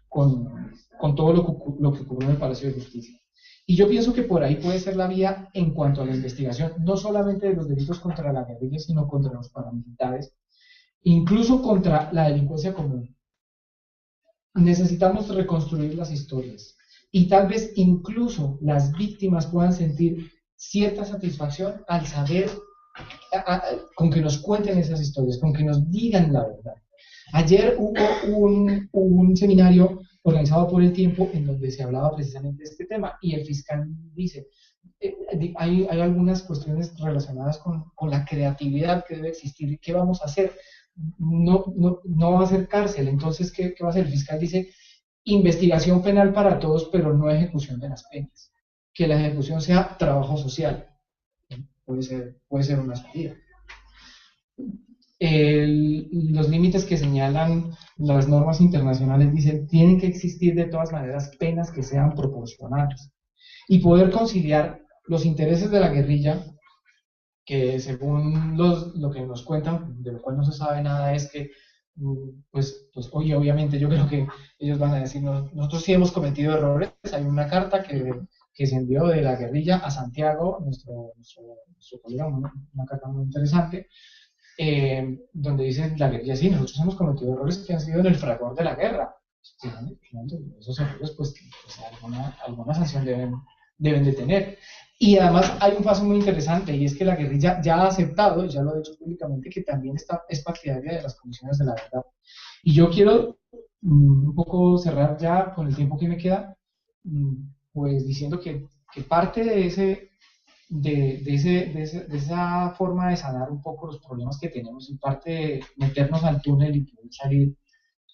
con todo lo que ocurrió en el Palacio de Justicia. Y yo pienso que por ahí puede ser la vía en cuanto a la investigación, no solamente de los delitos contra la guerrilla, sino contra los paramilitares, incluso contra la delincuencia común. Necesitamos reconstruir las historias y tal vez incluso las víctimas puedan sentir cierta satisfacción al saber, con que nos cuenten esas historias, con que nos digan la verdad. Ayer hubo un seminario organizado por El Tiempo en donde se hablaba precisamente de este tema, y el fiscal dice, hay algunas cuestiones relacionadas con la creatividad que debe existir. ¿Qué vamos a hacer? No va a ser cárcel. Entonces, ¿qué va a hacer? El fiscal dice, investigación penal para todos, pero no ejecución de las penas. Que la ejecución sea trabajo social. Puede ser una salida. Los límites que señalan las normas internacionales dicen, tienen que existir de todas maneras penas que sean proporcionales y poder conciliar los intereses de la guerrilla, que según lo que nos cuentan, de lo cual no se sabe nada, es que pues oye, obviamente yo creo que ellos van a decir, nosotros sí hemos cometido errores. Hay una carta que se envió de la guerrilla a Santiago, nuestro colega, una carta muy interesante, donde dice la guerrilla, sí, nosotros hemos cometido errores que han sido en el fragor de la guerra. Esos errores, pues alguna sanción deben de tener. Y además hay un paso muy interesante, y es que la guerrilla ya ha aceptado, ya lo ha dicho públicamente, que también es partidaria de las comisiones de la verdad. Y yo quiero un poco cerrar ya con el tiempo que me queda, pues diciendo que parte de esa forma de sanar un poco los problemas que tenemos, y parte de meternos al túnel y poder salir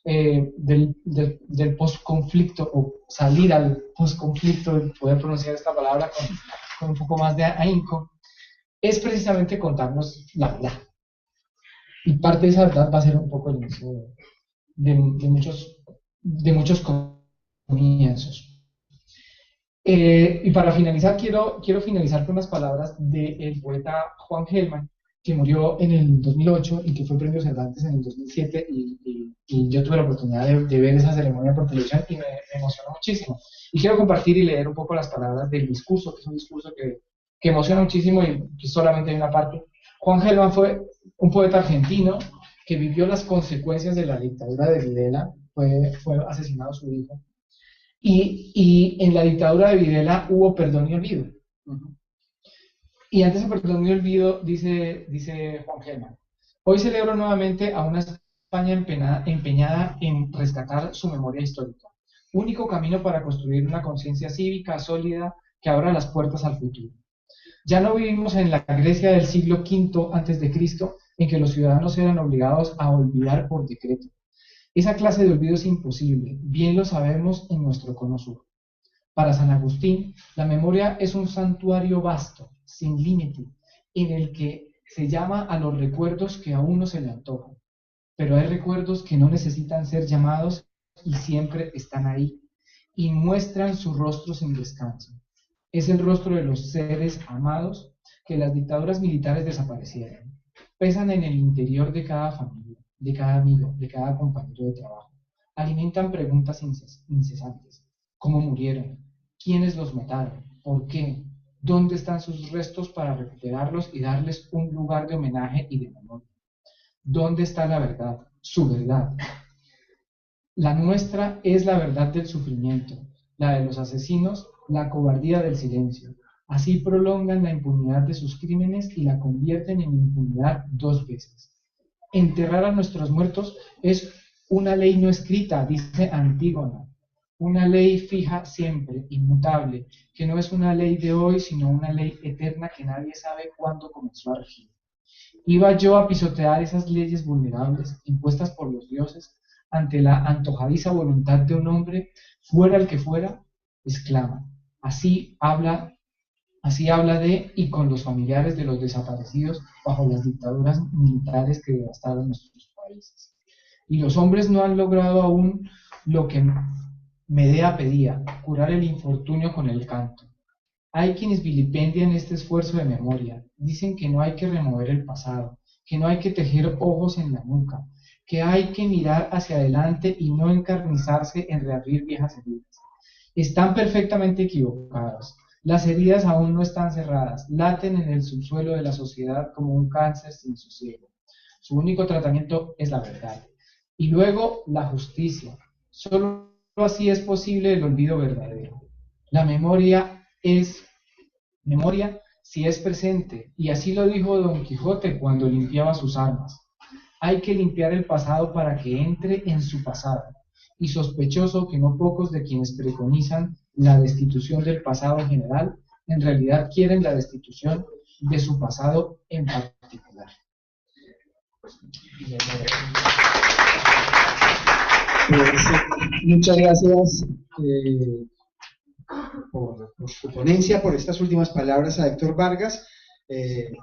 del post-conflicto, o salir al post-conflicto, poder pronunciar esta palabra con un poco más de ahínco, es precisamente contarnos la verdad. y parte de esa verdad va a ser un poco el inicio de muchos comienzos. Y para finalizar, quiero finalizar con las palabras del poeta Juan Gelman, que murió en el 2008 y que fue premio Cervantes en el 2007, y yo tuve la oportunidad de ver esa ceremonia por televisión y me emocionó muchísimo. Y quiero compartir y leer un poco las palabras del discurso, que es un discurso que emociona muchísimo y que solamente hay una parte. Juan Gelman fue un poeta argentino que vivió las consecuencias de la dictadura de Videla, fue asesinado su hijo. Y en la dictadura de Videla hubo perdón y olvido. Y antes de perdón y olvido, dice Juan Gelman: hoy celebro nuevamente a una España empeñada en rescatar su memoria histórica, único camino para construir una conciencia cívica sólida que abra las puertas al futuro. Ya no vivimos en la Grecia del siglo V a.C., en que los ciudadanos eran obligados a olvidar por decreto. Esa clase de olvido es imposible, bien lo sabemos en nuestro cono sur. Para San Agustín, la memoria es un santuario vasto, sin límite, en el que se llama a los recuerdos que a uno se le antojan. Pero hay recuerdos que no necesitan ser llamados y siempre están ahí, y muestran su rostro sin descanso. Es el rostro de los seres amados que las dictaduras militares desaparecieron. Pesan en el interior de cada familia, de cada amigo, de cada compañero de trabajo. Alimentan preguntas incesantes. ¿Cómo murieron? ¿Quiénes los mataron? ¿Por qué? ¿Dónde están sus restos para recuperarlos y darles un lugar de homenaje y de memoria? ¿Dónde está la verdad? Su verdad. La nuestra es la verdad del sufrimiento, la de los asesinos, la cobardía del silencio. Así prolongan la impunidad de sus crímenes y la convierten en impunidad 2 veces. Enterrar a nuestros muertos es una ley no escrita, dice Antígona. Una ley fija siempre, inmutable, que no es una ley de hoy, sino una ley eterna que nadie sabe cuándo comenzó a regir. ¿Iba yo a pisotear esas leyes vulnerables impuestas por los dioses ante la antojadiza voluntad de un hombre, fuera el que fuera? Exclama. Así habla de y con los familiares de los desaparecidos bajo las dictaduras militares que devastaron nuestros países. Y los hombres no han logrado aún lo que Medea pedía, curar el infortunio con el canto. Hay quienes vilipendian este esfuerzo de memoria, dicen que no hay que remover el pasado, que no hay que tejer ojos en la nuca, que hay que mirar hacia adelante y no encarnizarse en reabrir viejas heridas. Están perfectamente equivocados. Las heridas aún no están cerradas, laten en el subsuelo de la sociedad como un cáncer sin sosiego. Su único tratamiento es la verdad. Y luego la justicia. Solo así es posible el olvido verdadero. La memoria es memoria si es presente, y así lo dijo Don Quijote cuando limpiaba sus armas. Hay que limpiar el pasado para que entre en su pasado, y sospechoso que no pocos de quienes preconizan la destitución del pasado en general, en realidad quieren la destitución de su pasado en particular. Muchas gracias por su ponencia, por estas últimas palabras a Héctor Vargas.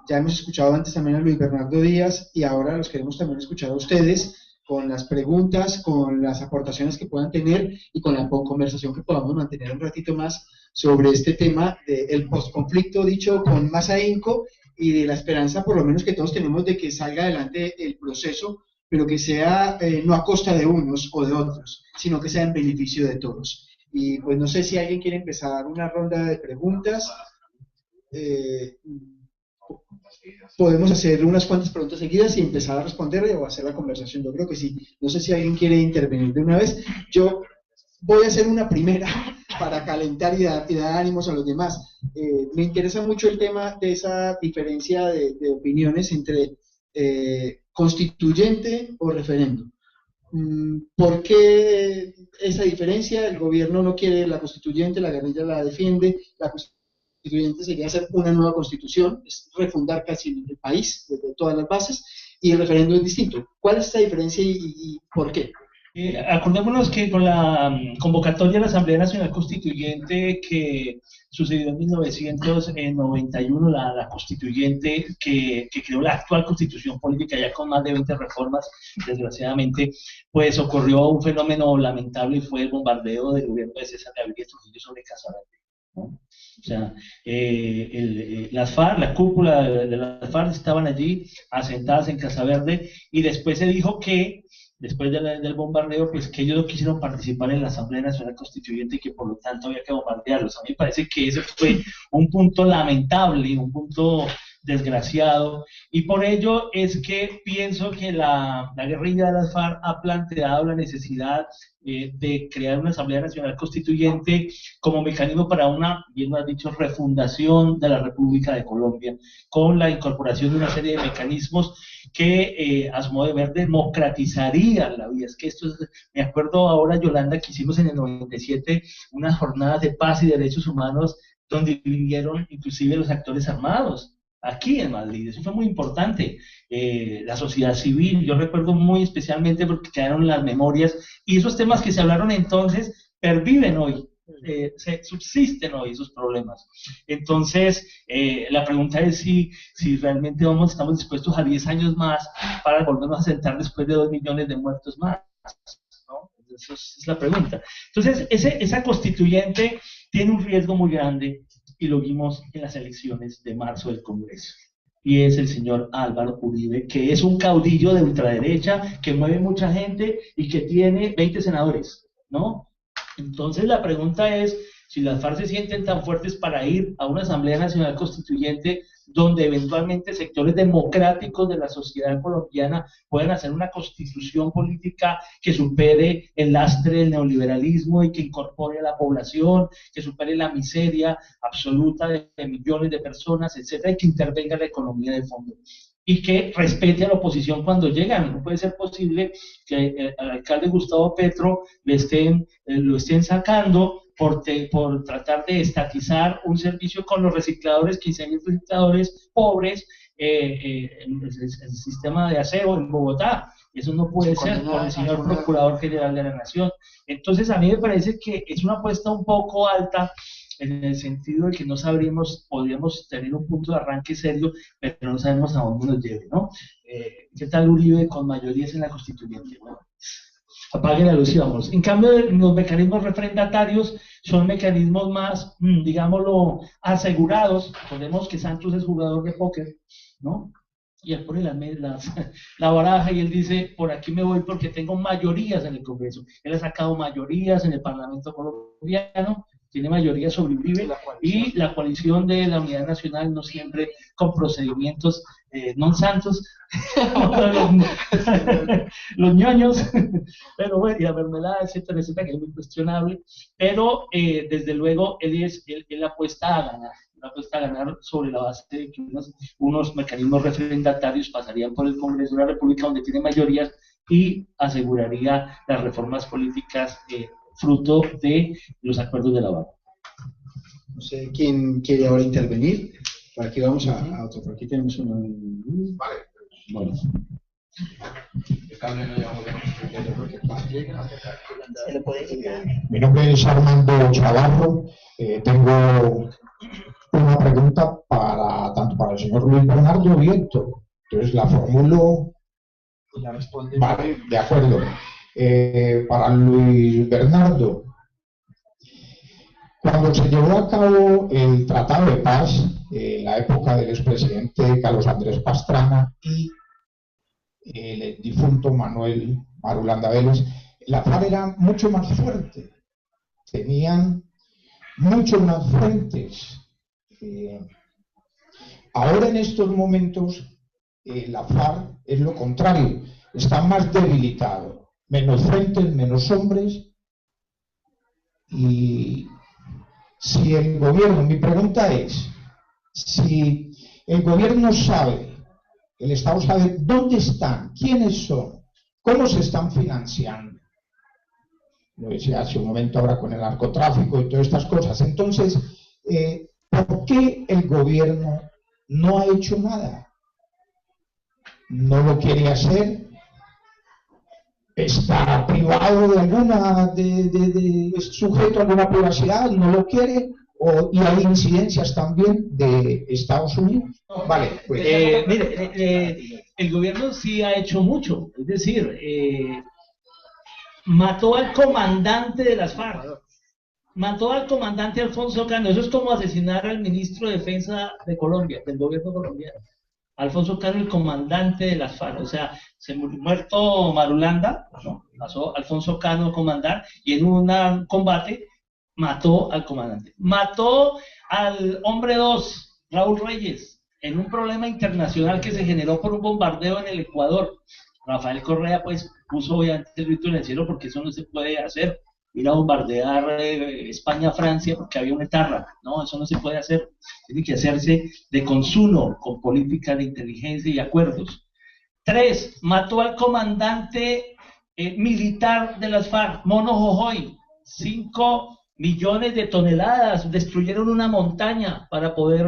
Ya hemos escuchado antes también a Luis Bernardo Díaz y ahora los queremos también escuchar a ustedes con las preguntas, con las aportaciones que puedan tener y con la conversación que podamos mantener un ratito más sobre este tema del postconflicto, dicho con más ahínco, y de la esperanza por lo menos que todos tenemos de que salga adelante el proceso, pero que sea no a costa de unos o de otros, sino que sea en beneficio de todos. Y pues no sé si alguien quiere empezar una ronda de preguntas. Podemos hacer unas cuantas preguntas seguidas y empezar a responder o hacer la conversación. Yo creo que sí. No sé si alguien quiere intervenir de una vez. Yo voy a hacer una primera para calentar y dar ánimos a los demás. Me interesa mucho el tema de esa diferencia de opiniones entre constituyente o referéndum. ¿Por qué esa diferencia? El gobierno no quiere la constituyente, la guerrilla la defiende, la constituyente sería hacer una nueva constitución, es refundar casi el país desde todas las bases, y el referéndum es distinto. ¿Cuál es esa diferencia y por qué? Acordémonos que con la convocatoria de la Asamblea Nacional Constituyente que sucedió en 1991, la constituyente que creó la actual constitución política, ya con más de 20 reformas, desgraciadamente, pues ocurrió un fenómeno lamentable y fue el bombardeo del gobierno de César Gaviria Trujillo sobre Casa Verde, ¿no? O sea, las FARC, la cúpula de las FARC estaban allí asentadas en Casa Verde, y después se dijo que después del bombardeo, pues que ellos no quisieron participar en la Asamblea Nacional Constituyente y que por lo tanto había que bombardearlos. A mí me parece que ese fue un punto lamentable, un punto desgraciado, y por ello es que pienso que la guerrilla de las FARC ha planteado la necesidad de crear una Asamblea Nacional Constituyente como mecanismo para una, bien lo has dicho, refundación de la República de Colombia, con la incorporación de una serie de mecanismos que, a su modo de ver, democratizarían la vida. Es que esto es, me acuerdo ahora, Yolanda, que hicimos en el 97 unas jornadas de paz y derechos humanos donde vivieron inclusive los actores armados, aquí en Madrid. Eso fue muy importante. La sociedad civil, yo recuerdo muy especialmente porque quedaron las memorias, y esos temas que se hablaron entonces perviven hoy, subsisten hoy esos problemas. Entonces, la pregunta es si realmente estamos dispuestos a 10 años más para volvernos a sentar después de 2 millones de muertos más, ¿no? Esa es la pregunta. Entonces, esa constituyente tiene un riesgo muy grande, y lo vimos en las elecciones de marzo del Congreso. Y es el señor Álvaro Uribe, que es un caudillo de ultraderecha, que mueve mucha gente y que tiene 20 senadores, ¿no? Entonces la pregunta es, si las FARC se sienten tan fuertes para ir a una Asamblea Nacional Constituyente donde eventualmente sectores democráticos de la sociedad colombiana puedan hacer una constitución política que supere el lastre del neoliberalismo y que incorpore a la población, que supere la miseria absoluta de millones de personas, etcétera, y que intervenga la economía de fondo, y que respete a la oposición cuando llegan. No puede ser posible que al alcalde Gustavo Petro lo estén sacando por tratar de estatizar un servicio con los recicladores, 15.000 recicladores pobres, el sistema de aseo en Bogotá. Eso no puede ser por el señor Procurador General de la Nación. Entonces a mí me parece que es una apuesta un poco alta, en el sentido de que no podríamos tener un punto de arranque serio, pero no sabemos a dónde nos lleve, ¿no? ¿Qué tal Uribe con mayorías en la constituyente? Bueno, apaguen la luz y vamos. En cambio, los mecanismos refrendatarios son mecanismos más, digámoslo, asegurados. Recordemos que Santos es jugador de póker, ¿no? Y él pone la baraja y él dice, por aquí me voy porque tengo mayorías en el Congreso. Él ha sacado mayorías en el Parlamento colombiano, tiene mayoría sobre Uribe, y la coalición de la Unidad Nacional, no siempre con procedimientos non santos, los ñoños, pero bueno, y la mermelada, etcétera, etcétera, que es muy cuestionable, pero desde luego él apuesta a ganar sobre la base de que unos mecanismos refrendatarios pasarían por el Congreso de la República, donde tiene mayorías, y aseguraría las reformas políticas fruto de los acuerdos de La Habana. No sé quién quiere ahora intervenir. Por aquí vamos a otro. Por aquí tenemos uno. Vale. Bueno. El cable no llega muy bien. Mi nombre es Armando Chavarro. Tengo una pregunta tanto para el señor Luis Bernardo y Héctor. Entonces la formulo. La responde. Vale, de acuerdo. Para Luis Bernardo, cuando se llevó a cabo el Tratado de Paz, en la época del expresidente Carlos Andrés Pastrana y el difunto Manuel Marulanda Vélez, la FARC era mucho más fuerte, tenían mucho más frentes. Ahora en estos momentos la FARC es lo contrario, está más debilitado. Menos frentes, menos hombres. Y si el gobierno, mi pregunta es, si el gobierno sabe, el Estado sabe dónde están, quiénes son, cómo se están financiando, lo decía hace un momento ahora con el narcotráfico y todas estas cosas, entonces, ¿por qué el gobierno no ha hecho nada? ¿No lo quiere hacer? está privado de alguna, es sujeto a alguna privacidad, no lo quiere, y hay incidencias también de Estados Unidos. Vale, pues. Mire, el gobierno sí ha hecho mucho, es decir, mató al comandante de las FARC, mató al comandante Alfonso Cano. Eso es como asesinar al ministro de Defensa de Colombia, del gobierno colombiano. Alfonso Cano, el comandante de las FARC, o sea, se murió muerto Marulanda, ¿no? Pasó Alfonso Cano a comandar, y en un combate mató al comandante. Mató al hombre 2, Raúl Reyes, en un problema internacional que se generó por un bombardeo en el Ecuador. Rafael Correa, pues, puso obviamente el grito en el cielo, porque eso no se puede hacer, ir a bombardear España, Francia, porque había una etarra. No, eso no se puede hacer. Tiene que hacerse de consuno, con política de inteligencia y acuerdos. 3, mató al comandante militar de las FARC, Mono Jojoy. 5 millones de toneladas, destruyeron una montaña para poder,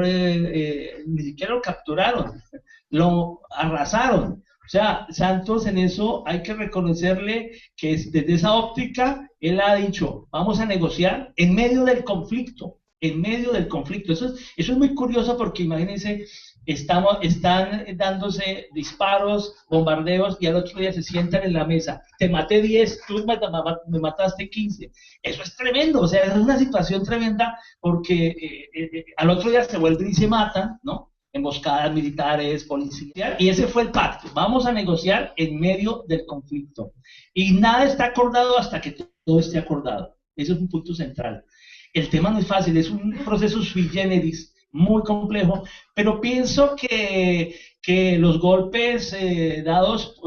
ni siquiera lo capturaron, lo arrasaron. O sea, Santos en eso hay que reconocerle que desde esa óptica él ha dicho, vamos a negociar en medio del conflicto, en medio del conflicto. Eso es muy curioso, porque imagínense, están dándose disparos, bombardeos, y al otro día se sientan en la mesa, te maté 10, tú me mataste 15. Eso es tremendo, o sea, es una situación tremenda, porque al otro día se vuelven y se matan, ¿no? Emboscadas militares, policías, y ese fue el pacto. Vamos a negociar en medio del conflicto. Y nada está acordado hasta que todo esté acordado. Eso es un punto central. El tema no es fácil, es un proceso sui generis, muy complejo, pero pienso que los golpes dados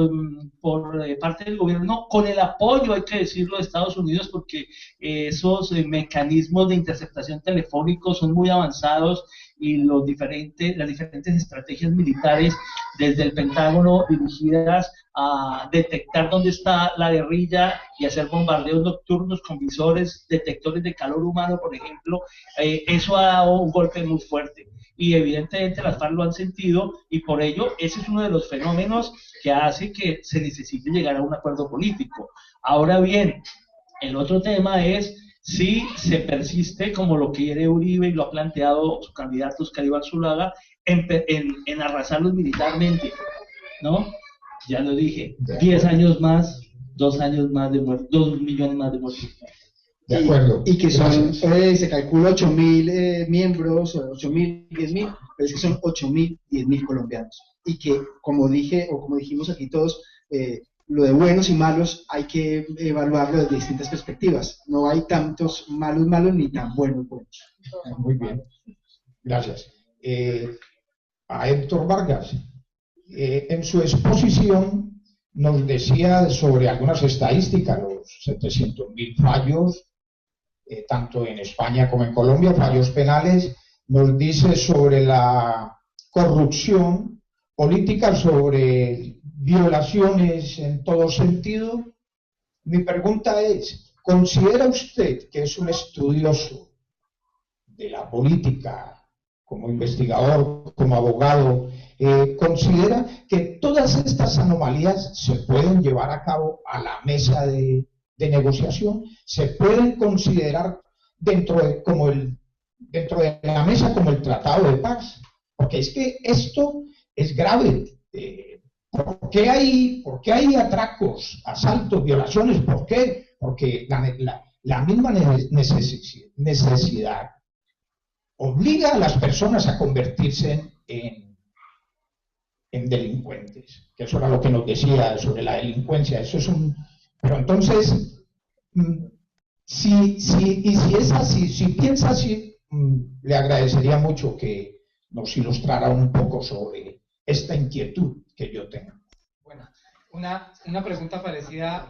por parte del gobierno, con el apoyo, hay que decirlo, de Estados Unidos, porque esos mecanismos de interceptación telefónicos son muy avanzados, y las diferentes estrategias militares desde el Pentágono dirigidas a detectar dónde está la guerrilla y hacer bombardeos nocturnos con visores, detectores de calor humano, por ejemplo, eso ha dado un golpe muy fuerte. Y evidentemente las FARC lo han sentido, y por ello ese es uno de los fenómenos que hace que se necesite llegar a un acuerdo político. Ahora bien, el otro tema es si se persiste, como lo quiere Uribe y lo ha planteado su candidato Oscar Iván Zuluaga, en arrasarlos militarmente, ¿no? Ya lo dije, 10 años más, 2 años más de muertos, 2 millones más de muertos. De acuerdo. Y que son, se calcula 8.000 miembros, 8.000, 10.000, pero es que son 8.000, 10.000 colombianos. Y que, como dije, o como dijimos aquí todos, lo de buenos y malos hay que evaluarlo desde distintas perspectivas. No hay tantos malos ni tan buenos buenos. Muy bien, gracias. A Héctor Vargas, en su exposición nos decía sobre algunas estadísticas, los 700.000 fallos, tanto en España como en Colombia, fallos penales. Nos dice sobre la corrupción política, sobre violaciones en todo sentido. Mi pregunta es, ¿considera usted, que es un estudioso de la política, como investigador, como abogado, considera que todas estas anomalías se pueden llevar a cabo a la mesa de negociación? ¿Se pueden considerar dentro de la mesa como el tratado de paz? Porque es que esto es grave. ¿Por qué hay atracos, asaltos, violaciones? ¿Por qué? Porque la misma necesidad obliga a las personas a convertirse en delincuentes, que eso era lo que nos decía sobre la delincuencia. Eso es pero entonces, si es así, si piensa así, le agradecería mucho que nos ilustrara un poco sobre esta inquietud que yo tengo. Bueno, una pregunta parecida,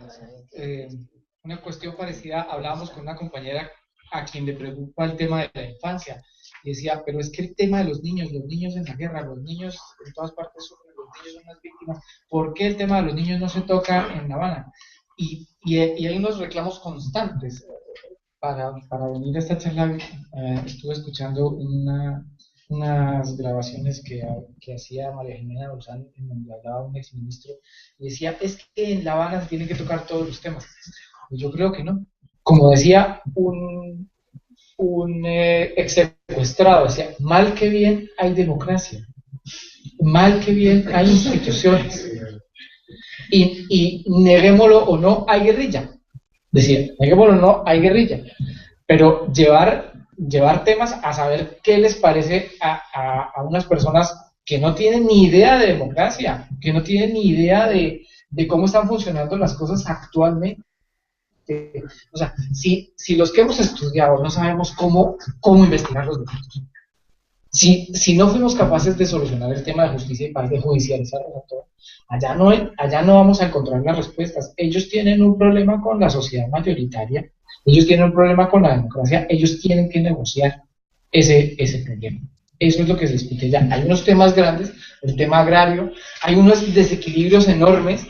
una cuestión parecida. Hablábamos con una compañera a quien le preocupa el tema de la infancia, y decía, pero es que el tema de los niños en la guerra, los niños en todas partes sufren, los niños son las víctimas, ¿por qué el tema de los niños no se toca en La Habana? Y hay unos reclamos constantes. Para venir a esta charla estuve escuchando unas grabaciones que hacía María Jimena Bolzán, en donde hablaba un exministro, y decía, es que en La Habana se tienen que tocar todos los temas. Pues yo creo que no. Como decía un ex secuestrado, decía, mal que bien hay democracia, mal que bien hay instituciones, y neguémoslo o no, hay guerrilla. Decía, neguémoslo o no, hay guerrilla. Pero llevar temas a saber qué les parece a unas personas que no tienen ni idea de democracia, que no tienen ni idea de cómo están funcionando las cosas actualmente. O sea, si los que hemos estudiado no sabemos cómo investigar los delitos, si no fuimos capaces de solucionar el tema de justicia y paz, de judicializar todo, allá no vamos a encontrar las respuestas. Ellos tienen un problema con la sociedad mayoritaria, ellos tienen un problema con la democracia, ellos tienen que negociar ese problema. Eso es lo que se discute ya. Hay unos temas grandes, el tema agrario, hay unos desequilibrios enormes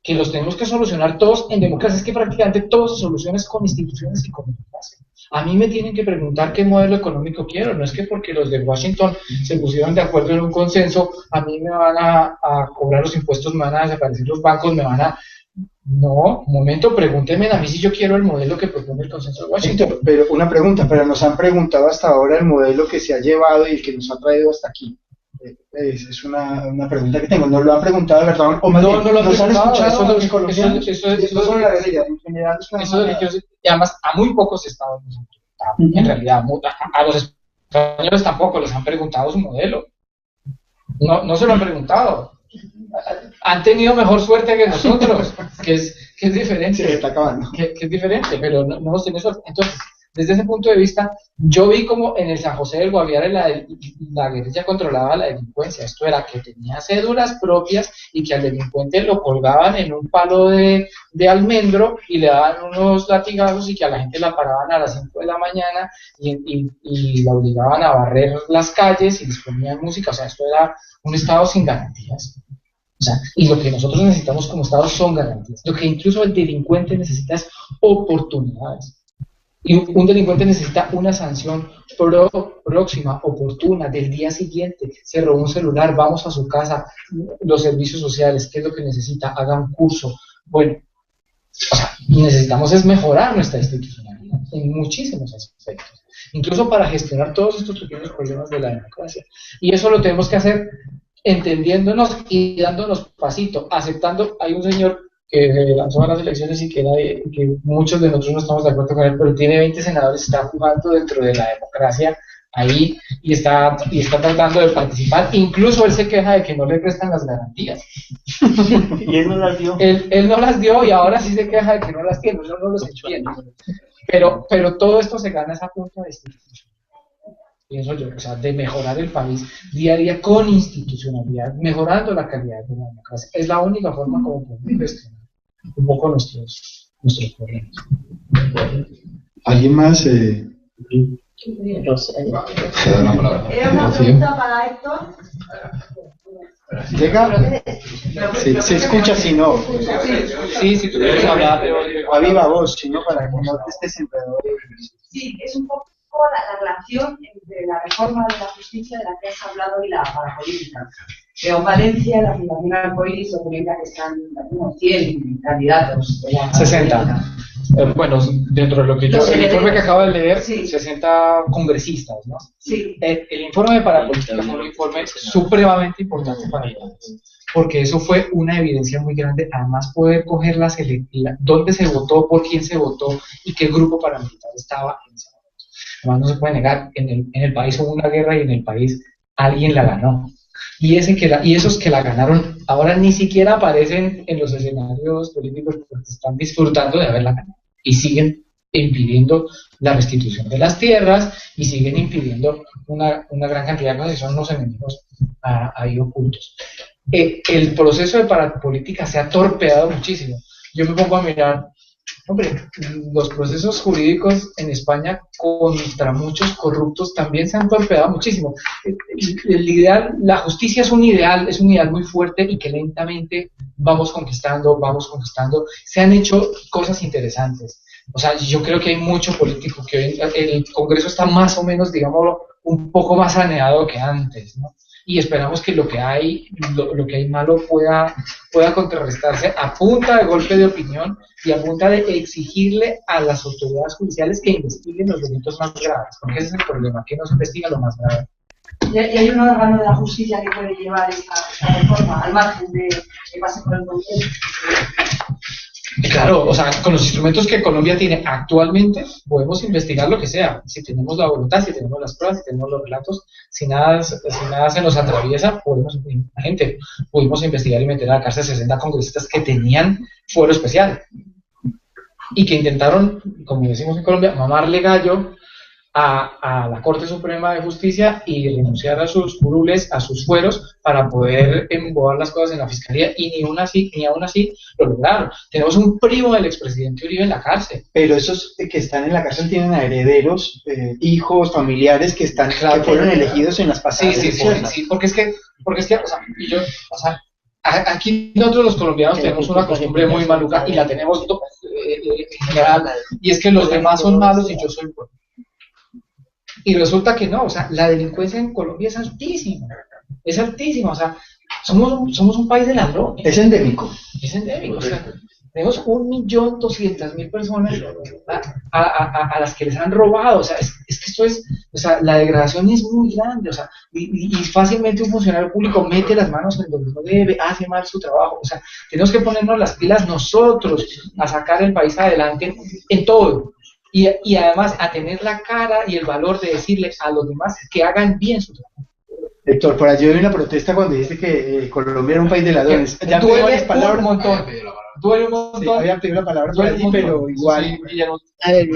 que los tenemos que solucionar todos en democracia. Es que prácticamente todo se soluciona con instituciones y con democracia. A mí me tienen que preguntar qué modelo económico quiero, no es que porque los de Washington se pusieron de acuerdo en un consenso, a mí me van a cobrar los impuestos, me van a desaparecer los bancos, me van a... No, un momento, pregúntenme a mí si yo quiero el modelo que propone el consenso de Washington. Pero una pregunta, pero nos han preguntado hasta ahora el modelo que se ha llevado y el que nos ha traído hasta aquí. Es una pregunta que tengo, ¿nos lo han preguntado de verdad? O más bien, no lo han ¿nos han preguntado, escuchado eso- los colombianos? eso- No solo la guerrilla, en general. Eso de que y además a muy pocos estados nos han preguntado, en realidad, a los españoles tampoco les han preguntado su modelo. No se lo han preguntado. Han tenido mejor suerte que nosotros, que es diferente. Se está acabando. Que es diferente, pero no hemos tenido suerte. Entonces, desde ese punto de vista, yo vi como en el San José del Guaviare la guerrilla controlaba la delincuencia. Esto era que tenía cédulas propias y que al delincuente lo colgaban en un palo de almendro y le daban unos latigazos y que a la gente la paraban a las 5 de la mañana y la obligaban a barrer las calles y les ponían música. O sea, esto era un estado sin garantías. O sea, y lo que nosotros necesitamos como Estado son garantías. Lo que incluso el delincuente necesita es oportunidades. Y un delincuente necesita una sanción próxima, oportuna, del día siguiente. Se robó un celular, vamos a su casa, los servicios sociales, ¿qué es lo que necesita? Haga un curso. Bueno, o sea, necesitamos es mejorar nuestra institucionalidad en muchísimos aspectos, incluso para gestionar todos estos pequeños problemas de la democracia. Y eso lo tenemos que hacer entendiéndonos y dándonos pasito, aceptando. Hay un señor que lanzó a las elecciones y que muchos de nosotros no estamos de acuerdo con él, pero tiene 20 senadores, está jugando dentro de la democracia ahí y está tratando de participar. Incluso él se queja de que no le prestan las garantías. Y él no las dio. Él no las dio y ahora sí se queja de que no las tiene. Yo no los entiendo. Pero todo esto se gana a esa punta de institución. Pienso yo, o sea, de mejorar el país día a día con institucionalidad, mejorando la calidad de la democracia. Es la única forma como podemos gestionar un poco nuestros problemas. ¿Alguien más? Era una pregunta para Héctor. ¿Llega? Sí, se escucha, si no. Sí, si tú quieres hablar de A viva voz, si no, para que no te estés enredado. Sí, es un poco la relación entre la reforma de la justicia de la que has hablado y la parapolítica. Veo Valencia, la Fundación Arcoiris, documenta que están 100 candidatos. 60. Bueno, dentro de lo que yo, el informe que acabo de leer, sí. 60 congresistas, ¿no? Sí. El informe de parapolítica fue un informe supremamente importante para el país, porque eso fue una evidencia muy grande. Además, poder coger dónde se votó, por quién se votó y qué grupo paramilitar estaba en ese momento. Además, no se puede negar, en el país hubo una guerra y en el país alguien la ganó. Y esos que la ganaron ahora ni siquiera aparecen en los escenarios políticos porque están disfrutando de haberla ganado y siguen impidiendo la restitución de las tierras y siguen impidiendo una gran cantidad de cosas y son unos enemigos ahí ocultos. El proceso de parapolítica se ha torpeado muchísimo. Yo me pongo a mirar, hombre, los procesos jurídicos en España contra muchos corruptos también se han torpeado muchísimo. El ideal, la justicia es un ideal muy fuerte y que lentamente vamos conquistando. Se han hecho cosas interesantes. O sea, yo creo que hay mucho político que hoy el Congreso está más o menos, digámoslo, un poco más saneado que antes, ¿no? Y esperamos que lo que hay malo pueda contrarrestarse a punta de golpe de opinión y a punta de exigirle a las autoridades judiciales que investiguen los delitos más graves, porque ese es el problema, que no se investiga lo más grave. Y hay un órgano de la justicia que puede llevar esta reforma al margen de que pase por el Congreso. Claro, o sea, con los instrumentos que Colombia tiene actualmente, podemos investigar lo que sea. Si tenemos la voluntad, si tenemos las pruebas, si tenemos los relatos, si nada se nos atraviesa, pudimos investigar y meter a la cárcel 60 congresistas que tenían fuero especial y que intentaron, como decimos en Colombia, mamarle gallo a la Corte Suprema de Justicia y renunciar a sus curules, a sus fueros, para poder embobar las cosas en la Fiscalía, y ni aún así lo lograron. Tenemos un primo del expresidente Uribe en la cárcel. Pero esos que están en la cárcel tienen a herederos, hijos, familiares que fueron elegidos en las pasadas elecciones. Sí, porque es que, o sea, aquí nosotros los colombianos tenemos una costumbre muy maluca y la tenemos en general, y es que los demás son malos y yo soy bueno. Y resulta que no, o sea, la delincuencia en Colombia es altísima, o sea, somos un país de ladrones. Es endémico, o sea, tenemos 1.200.000 personas a las que les han robado, o sea, es que esto es, o sea, la degradación es muy grande, o sea, y fácilmente un funcionario público mete las manos en donde no debe, hace mal su trabajo, o sea, tenemos que ponernos las pilas nosotros a sacar el país adelante en todo. Y además a tener la cara y el valor de decirle a los demás que hagan bien su trabajo. Héctor, por allí vi una protesta cuando dijiste que Colombia era un país de ladrones. Ya duele un montón. Duele un montón. Sí, había pedido la palabra por allí, pero igual. Sí, A ver,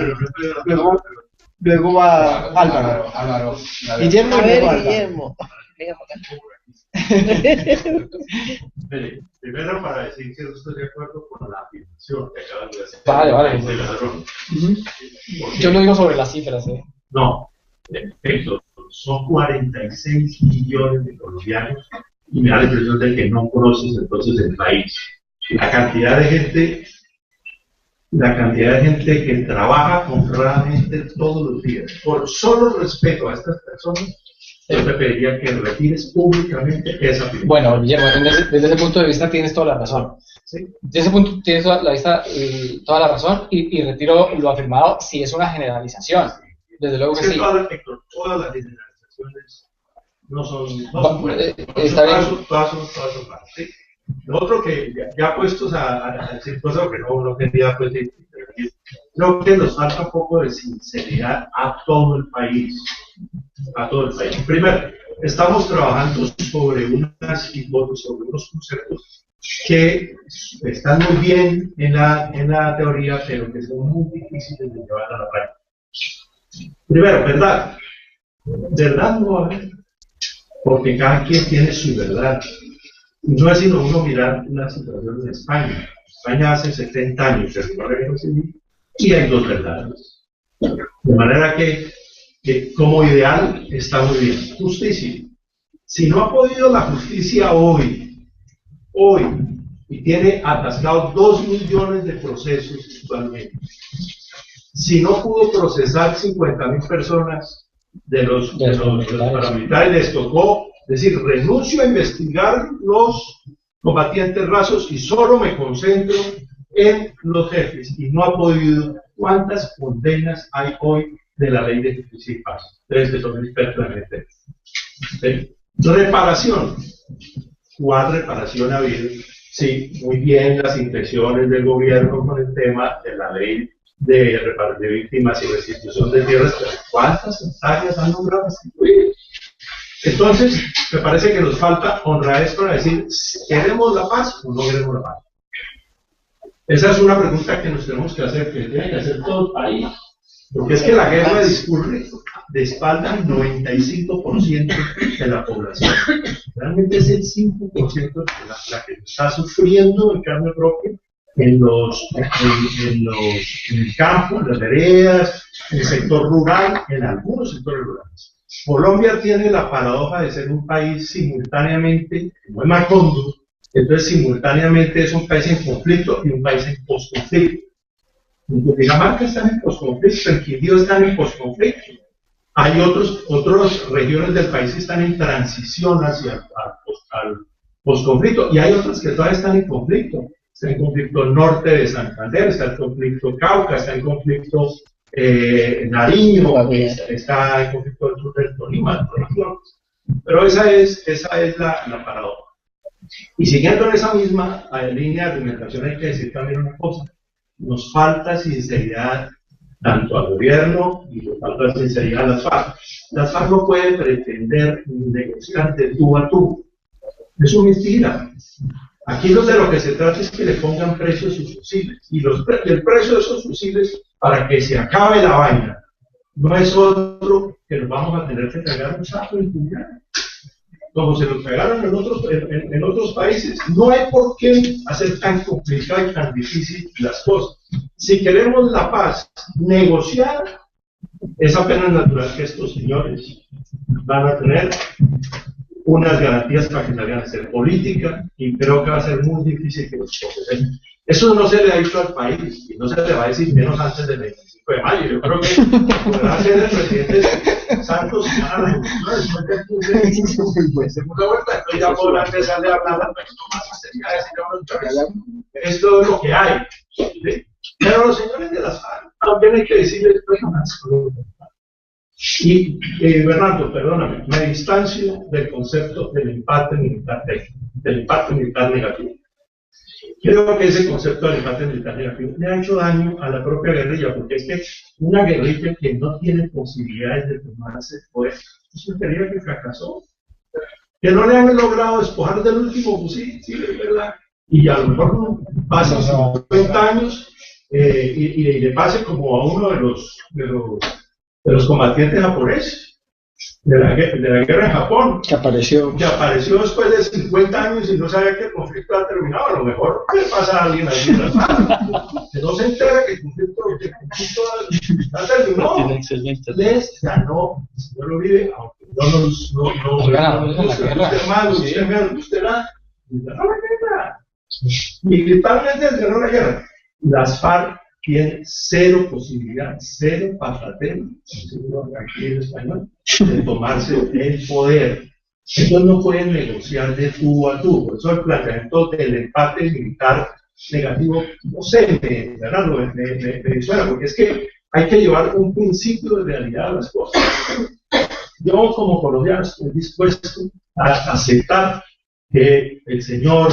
Luego va Álvaro. Guillermo, a ver, luego Álvaro. Guillermo. Primero, para decir que no estoy de acuerdo con la afirmación que acaban de hacer. Vale. De ladrón. Yo lo digo sobre las cifras, No, Héctor, son 46 millones de colombianos y me da la impresión de que no conoces entonces el país. La cantidad de gente que trabaja honradamente todos los días. Por solo respeto a estas personas, yo te pediría que retires públicamente esa afirmación. Bueno, Guillermo, desde ese punto de vista tienes toda la razón. ¿Sí? Desde ese punto tienes toda la razón y retiro lo afirmado si es una generalización. Desde luego que sí. Todas las generalizaciones no son está bien. Todas son malas. ¿Sí? Lo otro que ya puestos a decir cosas que no quería pues intervenir, creo que nos falta un poco de sinceridad a todo el país. Primero, estamos trabajando sobre unas hipótesis, sobre unos conceptos que están muy bien en la teoría, pero que son muy difíciles de llevar a la práctica. Primero, ¿verdad? ¿Verdad no va a haber? Porque cada quien tiene su verdad. No es sino uno mirar la situación en España. España hace 70 años del régimen civil y hay dos verdades. De manera que como ideal está muy bien. Justicia. Si no ha podido la justicia hoy, y tiene atascados 2 millones de procesos actualmente, si no pudo procesar 50.000 personas de los paramilitares, les tocó decir, renuncio a investigar los combatientes rasos y solo me concentro en los jefes, y no ha podido. ¿Cuántas condenas hay hoy de la ley de justicia y paz? Ustedes que son expertos en este. ¿Sí? Reparación. ¿Cuál reparación ha habido? Sí, muy bien las intenciones del gobierno con el tema de la ley de víctimas y restitución de tierras, pero ¿cuántas áreas han logrado restituir? Entonces, me parece que nos falta honradez para decir, ¿queremos la paz o no queremos la paz? Esa es una pregunta que nos tenemos que hacer, que tiene que hacer todo el país. Porque es que la guerra discurre de espalda al 95% de la población. Realmente es el 5% la que está sufriendo en carne propia en el campo, en las veredas, en el sector rural, en algunos sectores rurales. Colombia tiene la paradoja de ser un país simultáneamente, como es Macondo, entonces simultáneamente es un país en conflicto y un país en postconflicto. En Cundinamarca están en postconflicto, en Quindío están en postconflicto. Hay otras regiones del país que están en transición hacia al posconflicto, y hay otras que todavía están en conflicto. Está en conflicto el norte de Santander, está en conflicto Cauca, está en conflicto Nariño, está en conflicto el sur del Tolima, pero esa es la paradoja. Y siguiendo en esa misma línea de argumentación, hay que decir también una cosa: nos falta sinceridad tanto al gobierno y nos falta sinceridad a las FARC. Las FARC no pueden pretender negociar de tú a tú. Es una mentira. Aquí de lo que se trata es que le pongan precio a sus fusiles. Y el precio de esos fusiles, para que se acabe la vaina, no es otro que nos vamos a tener que entregar un saco de impunidad, como se los pegaron en otros países. No hay por qué hacer tan complicado y tan difícil las cosas. Si queremos la paz, negociar, es apenas natural que estos señores van a tener unas garantías para que salgan a hacer política, y creo que va a ser muy difícil que los procesen. Eso no se le ha dicho al país, y no se le va a decir menos antes del 25 de mayo. Yo creo que podrá ser el presidente Santos y a la después de segunda vuelta, entonces ya podrá empezar a hablar esto es lo que hay, ¿sí? Pero los señores de las FARC también hay que decirles más. Y Bernardo, perdóname, me distancio del concepto del empate militar técnico, del empate militar negativo. Creo que ese concepto del empate militar negativo le ha hecho daño a la propia guerrilla, porque es que una guerrilla que no tiene posibilidades de tomarse poder es una guerrilla que fracasó, que no le han logrado despojar del último fusil, sí, es verdad, y a lo mejor pasan 50 años y le pase como a uno de los combatientes japoneses de la guerra en Japón, que apareció después de 50 años y no sabía que el conflicto ha terminado. A lo mejor le pasa a alguien allí que no se entera que el conflicto ha terminado. Les ganó el señor Uribe, aunque usted ganó la guerra. Militarmente ganó la guerra. Las FARC tienen cero posibilidad, cero patatero, aquí en español, de tomarse el poder. Ellos no pueden negociar de tú a tú. Por eso el planteamiento del empate militar negativo, no sé, ¿verdad? Me suena, porque es que hay que llevar un principio de realidad a las cosas. Yo, como colombiano, estoy dispuesto a aceptar que el señor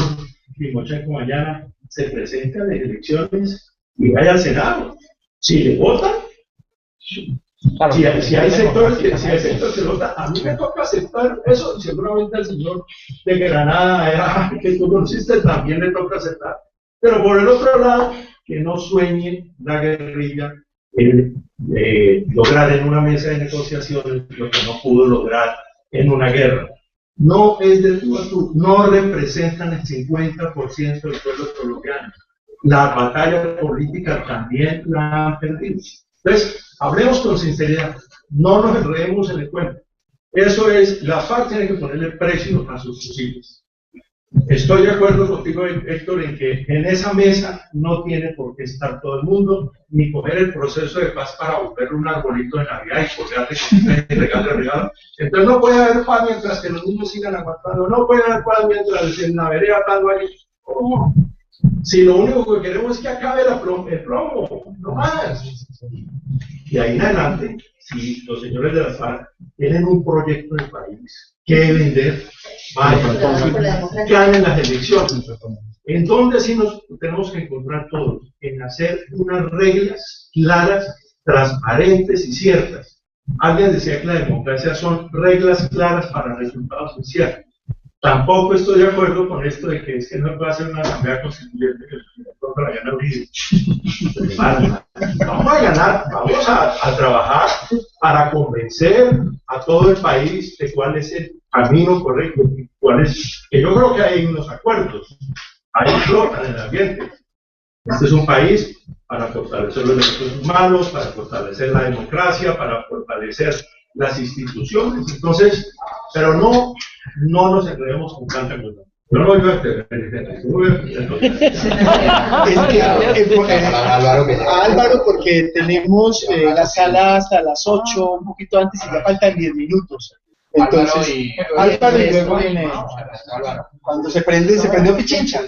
Timochenko mañana se presente a las elecciones y vaya al Senado. Si le votan, claro, si hay sectores que votan, a mí me toca aceptar eso. Seguramente al señor de Granada, que tú conociste, también le toca aceptar. Pero por el otro lado, que no sueñe la guerrilla lograr en una mesa de negociaciones lo que no pudo lograr en una guerra. No es de tú a tú, no representan el 50% del pueblo colombiano. La batalla política también la han perdido. Entonces, hablemos con sinceridad, no nos enredemos en el cuento. Eso es, la FARC tiene que ponerle precio a sus fusiles. Estoy de acuerdo contigo, Héctor, en que en esa mesa no tiene por qué estar todo el mundo, ni coger el proceso de paz para volverle un arbolito de Navidad y colgarle regalo. Entonces no puede haber paz mientras que los niños sigan aguantando, no puede haber paz mientras en la vereda estando ahí. ¿Cómo? Si lo único que queremos es que acabe el plomo, no más. Y ahí en adelante, si los señores de la FARC tienen un proyecto de país que vender, ganen las elecciones. ¿En dónde sí nos tenemos que encontrar todos? En hacer unas reglas claras, transparentes y ciertas. Alguien decía que la democracia son reglas claras para resultados inciertos. Tampoco estoy de acuerdo con esto de que es que no puede hacer una asamblea constituyente que la gana Uribe. Vamos a ganar, vamos a trabajar para convencer a todo el país de cuál es el camino correcto, cuál es, que yo creo que hay unos acuerdos, hay flotan en el ambiente. Este es un país para fortalecer los derechos humanos, para fortalecer la democracia, para fortalecer las instituciones. Entonces, pero no nos enredemos con tanta cosa. No, yo Álvaro, porque tenemos la sala hasta las 8, un poquito antes, y ya faltan 10 minutos. Entonces, Álvaro y luego viene cuando se prendió Pichincha.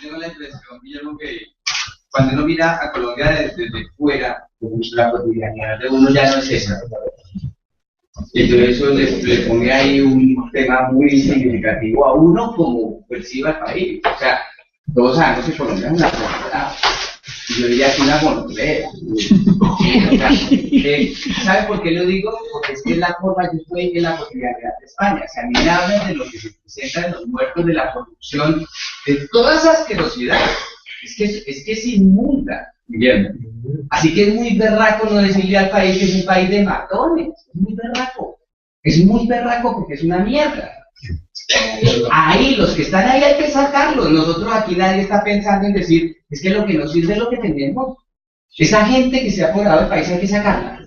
Tengo la impresión, Guillermo, que cuando uno mira a Colombia desde fuera, pues la cotidianidad de uno ya no es esa. Y entonces eso le pone ahí un tema muy significativo a uno como perciba el país. O sea, todos sabemos que Colombia es una sociedad. Y yo diría que una monotrea. ¿Sabe por qué lo digo? Porque es que es la forma, yo estoy en la cotidianidad de España. O sea, a mí me hablan de lo que se presenta en los muertos, de la corrupción, de toda esa asquerosidad. Es que es inmunda, Guillermo. Así que es muy berraco no decirle al país que es un país de matones. Es muy berraco. Es muy berraco porque es una mierda. Ahí, los que están ahí hay que sacarlos. Nosotros aquí nadie está pensando en decir, es que lo que nos sirve es lo que tenemos. Esa gente que se ha apoderado del país hay que sacarla.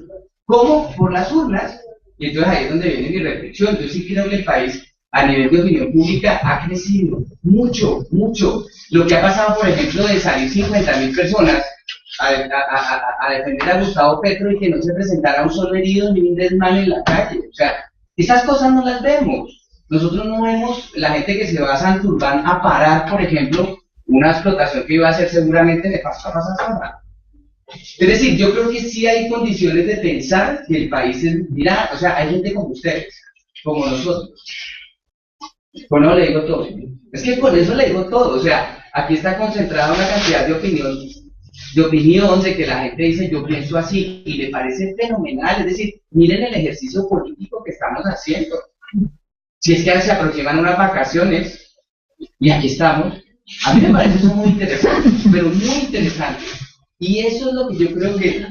¿Cómo? Por las urnas. Y entonces ahí es donde viene mi reflexión. Yo sí creo que el país, a nivel de opinión pública, ha crecido mucho, mucho. Lo que ha pasado, por ejemplo, de salir 50.000 personas a defender a Gustavo Petro y que no se presentara un solo herido ni un desmano en la calle. O sea, esas cosas no las vemos. Nosotros no vemos la gente que se va a Santurbán a parar, por ejemplo, una explotación que iba a ser seguramente nefasta para Santurbán. Es decir, yo creo que sí hay condiciones de pensar que el país es, mira, o sea, hay gente como ustedes, como nosotros. Con eso le digo todo. Es que con eso le digo todo. O sea, aquí está concentrada una cantidad de opinión de que la gente dice yo pienso así y le parece fenomenal. Es decir, miren el ejercicio político que estamos haciendo. Si es que ahora se aproximan unas vacaciones y aquí estamos, a mí me parece eso muy interesante, pero muy interesante. Y eso es lo que yo creo que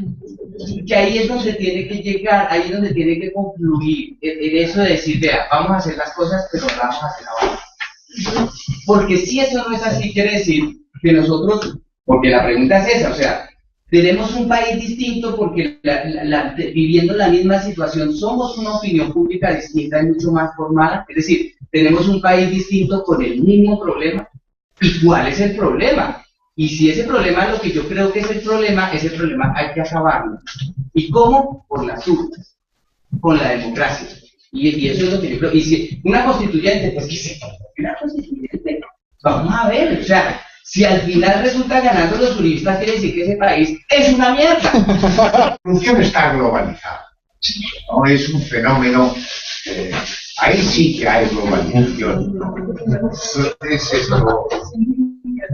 ahí es donde tiene que llegar, ahí es donde tiene que concluir, en eso de decir, vea, vamos a hacer las cosas, pero las vamos a hacer ahora. Porque si eso no es así, quiere decir que nosotros, porque la pregunta es esa, o sea, tenemos un país distinto porque viviendo la misma situación somos una opinión pública distinta y mucho más formada, es decir, tenemos un país distinto con el mismo problema. ¿Y cuál es el problema? Y si ese problema es lo que yo creo que es el problema, ese problema hay que acabarlo. ¿Y cómo? Por las urnas, con la democracia. Y eso es lo que yo creo. Y si una constituyente, pues que se una constituyente, vamos a ver, o sea, si al final resulta ganando los uribistas, quiere decir que ese país es una mierda. La corrupción está globalizada, no es un fenómeno, ahí sí que hay globalización. Entonces, esto,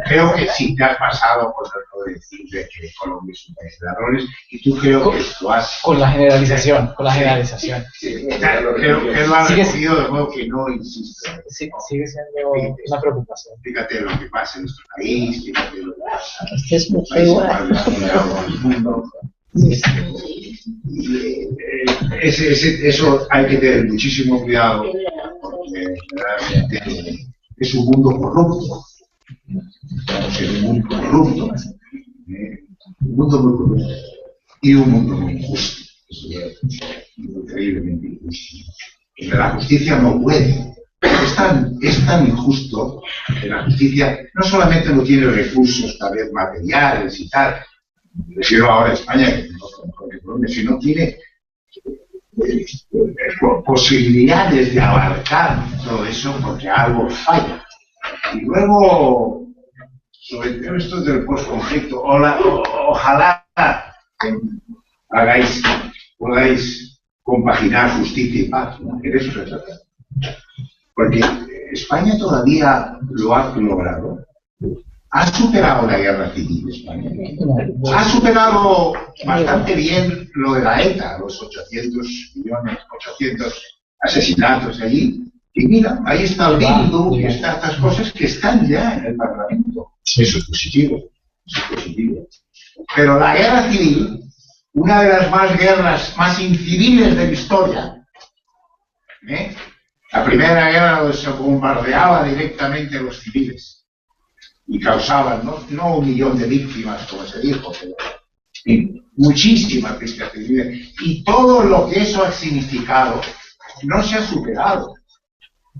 creo que sí te has pasado por lo de decir de que Colombia es un país de errores, y tú creo que lo has... Con la generalización, con la generalización. Sí, claro, creo que lo has recogido de modo que no insisto. Sí, sigue siendo una preocupación. Fíjate lo que pasa en nuestro país, fíjate lo que pasa en los países más desarrollados del mundo. Eso hay que tener muchísimo cuidado, porque realmente es un mundo corrupto. Es un mundo corrupto, un mundo muy corrupto y un mundo muy injusto, increíblemente injusto. La justicia no puede, es tan injusto que la justicia no solamente no tiene recursos, tal vez materiales y tal, me refiero ahora a España, que no Colombia, sino tiene posibilidades de abarcar todo eso porque algo falla. Y luego, sobre el tema esto del postconflicto, ojalá podáis compaginar justicia y paz, ¿no? Que de eso se trata. Porque España todavía lo ha logrado. Ha superado la guerra civil España. Ha superado bastante bien lo de la ETA, los 800 asesinatos allí. Y mira, ahí está el Bildu y están estas cosas que están ya en el Parlamento. Eso es positivo. Eso es positivo. Pero la guerra civil, una de las guerras más inciviles de la historia, la primera guerra donde se bombardeaba directamente a los civiles y causaban no 1 millón de víctimas, como se dijo, pero muchísimas víctimas civiles. Y todo lo que eso ha significado no se ha superado.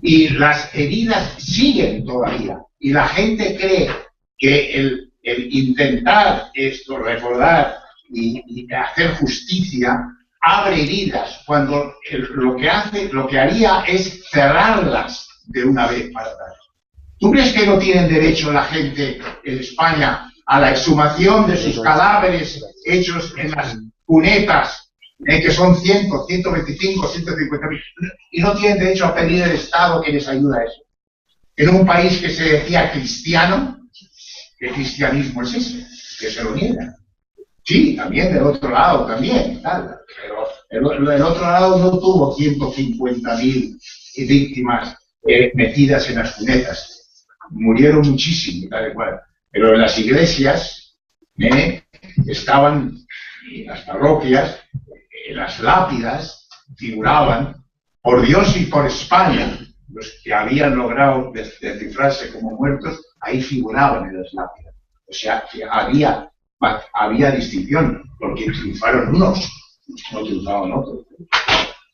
y las heridas siguen todavía, y la gente cree que el intentar esto, recordar y hacer justicia abre heridas, cuando lo que haría es cerrarlas de una vez para atrás. ¿Tú crees que no tienen derecho la gente en España a la exhumación de sus cadáveres hechos en las cunetas, que son 100, 125, 150 mil, y no tienen derecho a pedir al Estado que les ayude a eso? En un país que se decía cristiano, ¿qué cristianismo es ese? Que se lo niega. Sí, también del otro lado, también, tal, pero el otro lado no tuvo 150.000 víctimas metidas en las cunetas. Murieron muchísimo, tal y cual. Pero en las iglesias estaban, en las parroquias, las lápidas figuraban, por Dios y por España, los que habían logrado descifrarse como muertos, ahí figuraban en las lápidas. O sea, que había distinción, porque triunfaron unos, no triunfaban otros.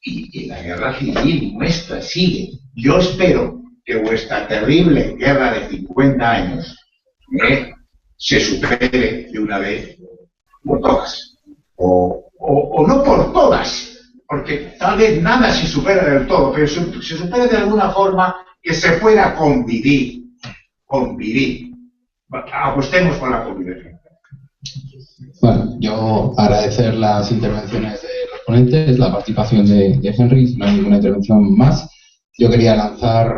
Y la guerra civil nuestra sigue. Yo espero que vuestra terrible guerra de 50 años se supere de una vez por todas. O no por todas, porque tal vez nada se supera del todo, pero se supera de alguna forma que se pueda convivir. Apostemos por la convivencia. Bueno, yo agradecer las intervenciones de los ponentes, la participación de Henry, si no hay ninguna intervención más. Yo quería lanzar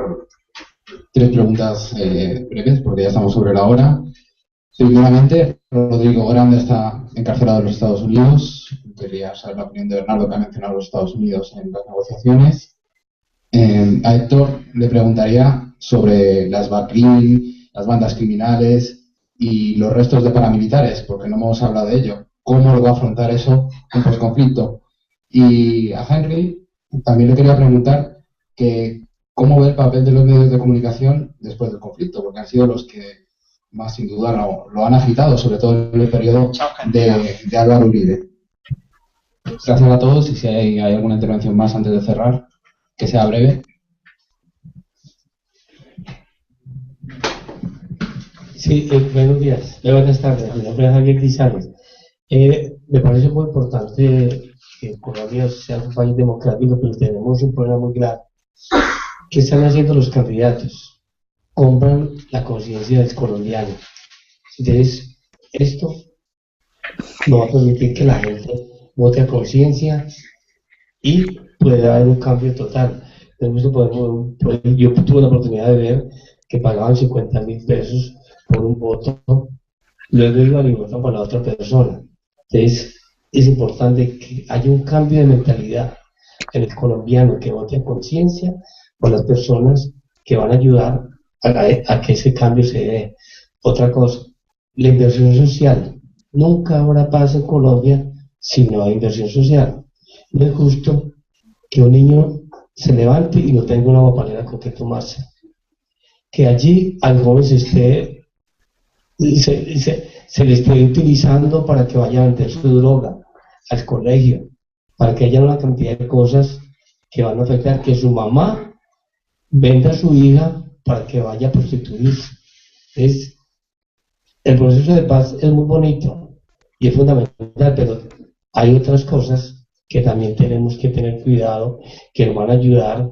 3 preguntas breves, porque ya estamos sobre la hora. Primeramente, Rodrigo Grande está encarcelado en los Estados Unidos. Quería saber la opinión de Bernardo, que ha mencionado los Estados Unidos en las negociaciones. A Héctor le preguntaría sobre las BACRIM, las bandas criminales y los restos de paramilitares, porque no hemos hablado de ello. ¿Cómo lo va a afrontar eso en posconflicto? Y a Henry también le quería preguntar que cómo ve el papel de los medios de comunicación después del conflicto, porque han sido los que más sin duda lo han agitado, sobre todo en el periodo de Álvaro Uribe. Gracias a todos, y si hay alguna intervención más antes de cerrar, que sea breve. Sí, buenos días, buenas tardes. Mi nombre es Javier Grisales. Me parece muy importante que Colombia sea un país democrático, pero tenemos un problema muy grave. ¿Qué están haciendo los candidatos? Compran la conciencia del colombiano. Entonces, esto no va a permitir que la gente vote a conciencia y pueda haber un cambio total. Yo tuve la oportunidad de ver que pagaban 50.000 pesos por un voto, luego iban y votan para la otra persona. Entonces, es importante que haya un cambio de mentalidad en el colombiano, que vote a conciencia por las personas que van a ayudar a que ese cambio se dé. Otra cosa, la inversión social. Nunca habrá paz en Colombia si no hay inversión social. No es justo que un niño se levante y no tenga una papelera con que tomarse. Que allí al joven se le esté utilizando para que vaya a vender su droga al colegio, para que haya una cantidad de cosas que van a afectar, que su mamá venda a su hija para que vaya a prostituirse. El proceso de paz es muy bonito y es fundamental, pero hay otras cosas que también tenemos que tener cuidado, que nos van a ayudar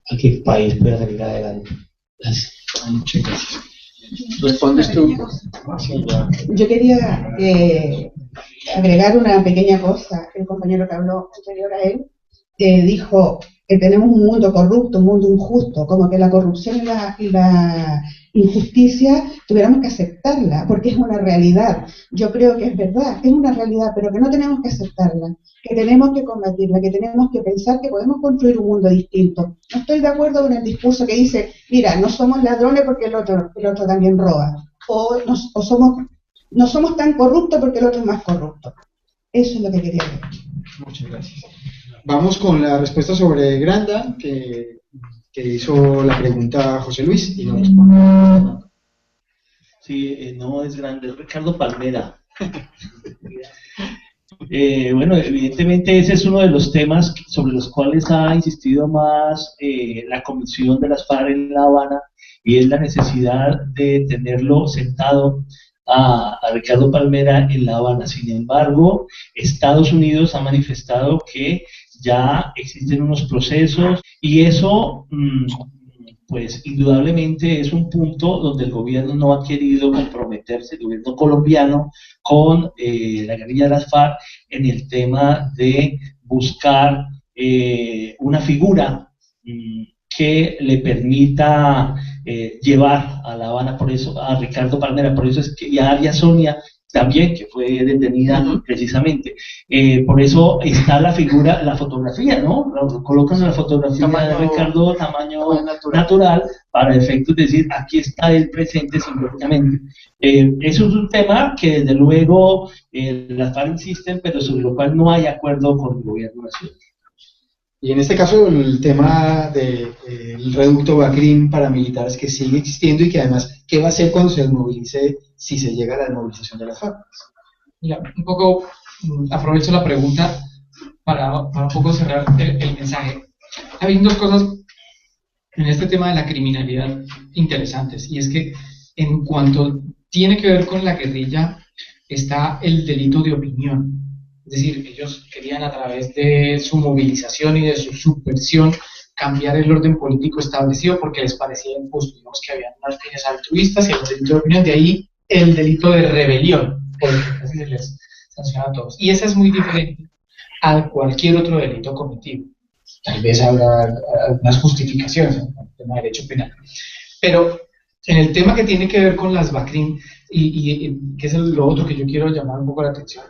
a que el país pueda salir adelante. Gracias. Muchas gracias. ¿Respondes tú? Yo quería agregar una pequeña cosa. El compañero que habló anterior a él dijo que tenemos un mundo corrupto, un mundo injusto, como que la corrupción y la injusticia tuviéramos que aceptarla, porque es una realidad. Yo creo que es verdad, es una realidad, pero que no tenemos que aceptarla, que tenemos que combatirla, que tenemos que pensar que podemos construir un mundo distinto. No estoy de acuerdo con el discurso que dice, mira, no somos ladrones porque el otro también roba, no somos tan corruptos porque el otro es más corrupto. Eso es lo que quería decir. Muchas gracias. Vamos con la respuesta sobre Granda, que hizo la pregunta José Luis y nos responde. Sí, no es Grande, es Ricardo Palmera. Bueno, evidentemente ese es uno de los temas sobre los cuales ha insistido más la Comisión de las FARC en La Habana, y es la necesidad de tenerlo sentado a Ricardo Palmera en La Habana. Sin embargo, Estados Unidos ha manifestado que ya existen unos procesos, y eso pues indudablemente es un punto donde el gobierno no ha querido comprometerse, el gobierno colombiano, con la guerrilla de las FARC en el tema de buscar una figura que le permita llevar a La Habana, por eso a Ricardo Palmera, por eso es que, y a Aria Sonia también, que fue detenida precisamente. Por eso está la figura, la fotografía, ¿no? Colocan la fotografía de Ricardo tamaño natural para efectos de decir, aquí está el presente simbólicamente. Eso es un tema que desde luego las FARC insisten, pero sobre lo cual no hay acuerdo con el gobierno nacional. Y en este caso el tema del reducto Bacrim paramilitares que sigue existiendo y que además, ¿qué va a hacer cuando se desmovilice, si se llega a la desmovilización de las FARC? Ya, un poco aprovecho la pregunta para un poco cerrar el mensaje. Hay dos cosas en este tema de la criminalidad interesantes, y es que en cuanto tiene que ver con la guerrilla está el delito de opinión. Es decir, ellos querían a través de su movilización y de su subversión cambiar el orden político establecido porque les parecía injusto. Digamos que había unos fines altruistas y el delito de opinión, de ahí el delito de rebelión, porque así se les sanciona a todos. Y esa es muy diferente a cualquier otro delito cometido. Tal vez habrá algunas justificaciones en el tema de derecho penal. Pero en el tema que tiene que ver con las Bacrim, y que es lo otro que yo quiero llamar un poco la atención,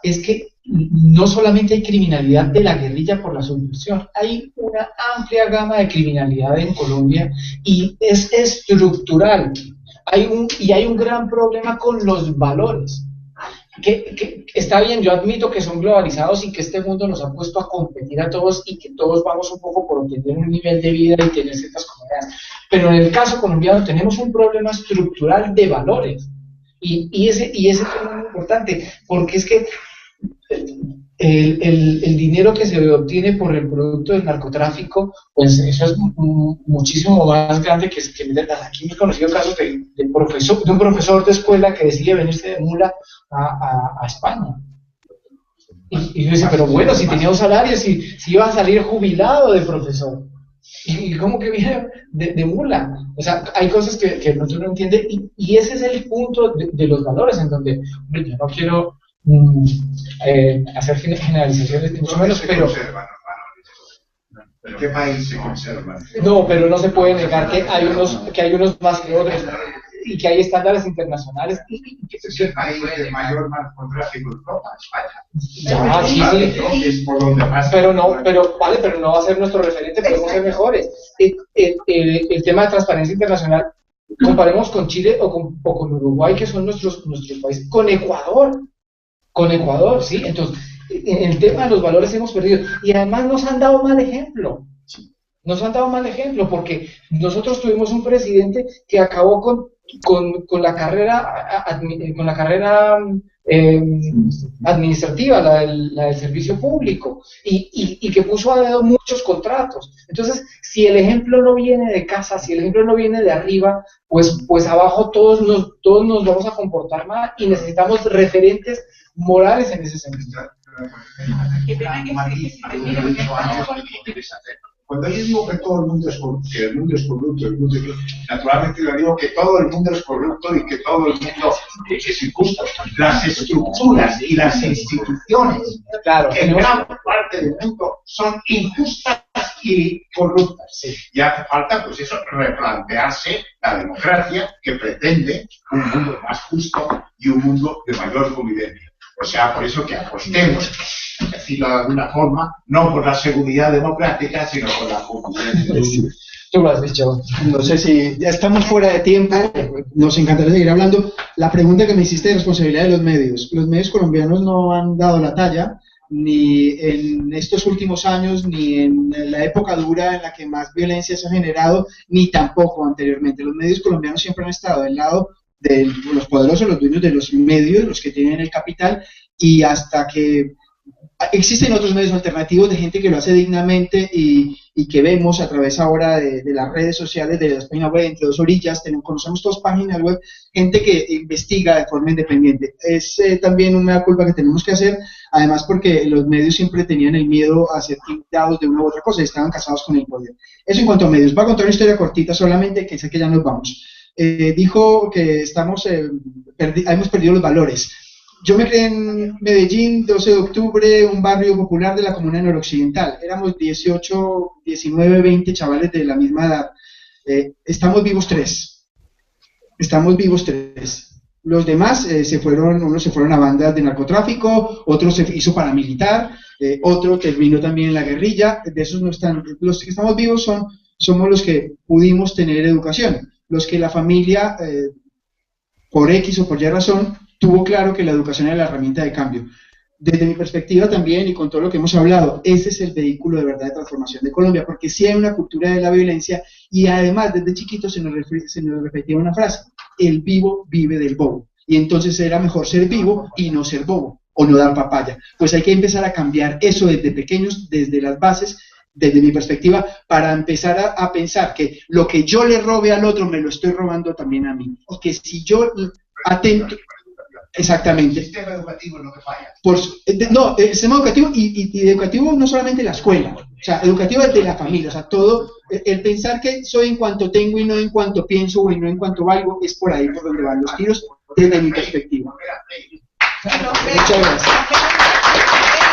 es que no solamente hay criminalidad de la guerrilla por la subversión, hay una amplia gama de criminalidad en Colombia y es estructural. Hay un gran problema con los valores. Que está bien, yo admito que son globalizados y que este mundo nos ha puesto a competir a todos y que todos vamos un poco por obtener un nivel de vida y tener ciertas comodidades. Pero en el caso colombiano tenemos un problema estructural de valores. Y ese tema es muy importante, porque es que el dinero que se obtiene por el producto del narcotráfico, pues eso es muchísimo más grande que aquí hemos conocido casos de un profesor de escuela que decide venirse de mula a España. Y yo decía, pero bueno, si tenía un salario, si iba a salir jubilado de profesor. ¿Y cómo que viene de mula? O sea, hay cosas que no entiende, y ese es el punto de los valores, en donde, hombre, yo no quiero hacer generalizaciones ni mucho menos, pero ¿en qué país se conservan? No, pero no se puede negar que hay unos más que otros y que hay estándares internacionales. Es el país de mayor narcotráfico de Europa, España. Ya, sí. Es por donde pasa. Pero no va a ser nuestro referente, podemos ser mejores. El tema de transparencia internacional, comparemos con Chile o con Uruguay, que son nuestros países, con Ecuador, ¿sí? Entonces, en el tema de los valores hemos perdido. Y además nos han dado mal ejemplo. Nos han dado mal ejemplo porque nosotros tuvimos un presidente que acabó con la carrera administrativa, la del servicio público, y que puso a dedo muchos contratos. Entonces, si el ejemplo no viene de casa, si el ejemplo no viene de arriba, pues abajo todos nos vamos a comportar mal y necesitamos referentes morales en ese sentido. Cuando yo digo que todo el mundo es corrupto, naturalmente yo digo que todo el mundo es corrupto y que todo el mundo es injusto. Las estructuras y las instituciones, claro, en gran parte del mundo son injustas y corruptas. Y hace falta, pues eso, replantearse la democracia que pretende un mundo más justo y un mundo de mayor convivencia. O sea, por eso que apostemos, por decirlo de alguna forma, no por la seguridad democrática, sino por la convivencia. Tú lo has dicho. No sé si ya estamos fuera de tiempo, nos encantaría seguir hablando. La pregunta que me hiciste de responsabilidad de los medios. Los medios colombianos no han dado la talla, ni en estos últimos años, ni en la época dura en la que más violencia se ha generado, ni tampoco anteriormente. Los medios colombianos siempre han estado del lado de los poderosos, los dueños de los medios, los que tienen el capital, y hasta que existen otros medios alternativos de gente que lo hace dignamente y que vemos a través ahora de las redes sociales, de las páginas web, entre dos orillas, conocemos dos páginas web, gente que investiga de forma independiente. Es también una culpa que tenemos que hacer, además porque los medios siempre tenían el miedo a ser quitados de una u otra cosa y estaban casados con el poder. Eso en cuanto a medios. Voy a contar una historia cortita solamente, que sé que ya nos vamos. Dijo que hemos perdido los valores. Yo me crié en Medellín, 12 de octubre, un barrio popular de la comuna noroccidental. Éramos 18, 19, 20 chavales de la misma edad. Estamos vivos tres. Los demás unos se fueron a bandas de narcotráfico, otro se hizo paramilitar, otro terminó también en la guerrilla. De esos no están. Los que estamos vivos somos los que pudimos tener educación. Los que la familia, por X o por Y razón, tuvo claro que la educación era la herramienta de cambio. Desde mi perspectiva también, y con todo lo que hemos hablado, ese es el vehículo de verdad de transformación de Colombia, porque sí hay una cultura de la violencia, y además desde chiquitos se nos repetía una frase: el vivo vive del bobo, y entonces era mejor ser vivo y no ser bobo, o no dar papaya. Pues hay que empezar a cambiar eso desde pequeños, desde las bases, desde mi perspectiva, para empezar a pensar que lo que yo le robe al otro me lo estoy robando también a mí, y que si yo atento... Exactamente. El sistema educativo es lo que falla. No, el sistema educativo y educativo no solamente la escuela, o sea, educativo desde la familia, o sea, todo, el pensar que soy en cuanto tengo y no en cuanto pienso o no en cuanto valgo, es por ahí por donde van los tiros desde mi perspectiva. Muchas gracias.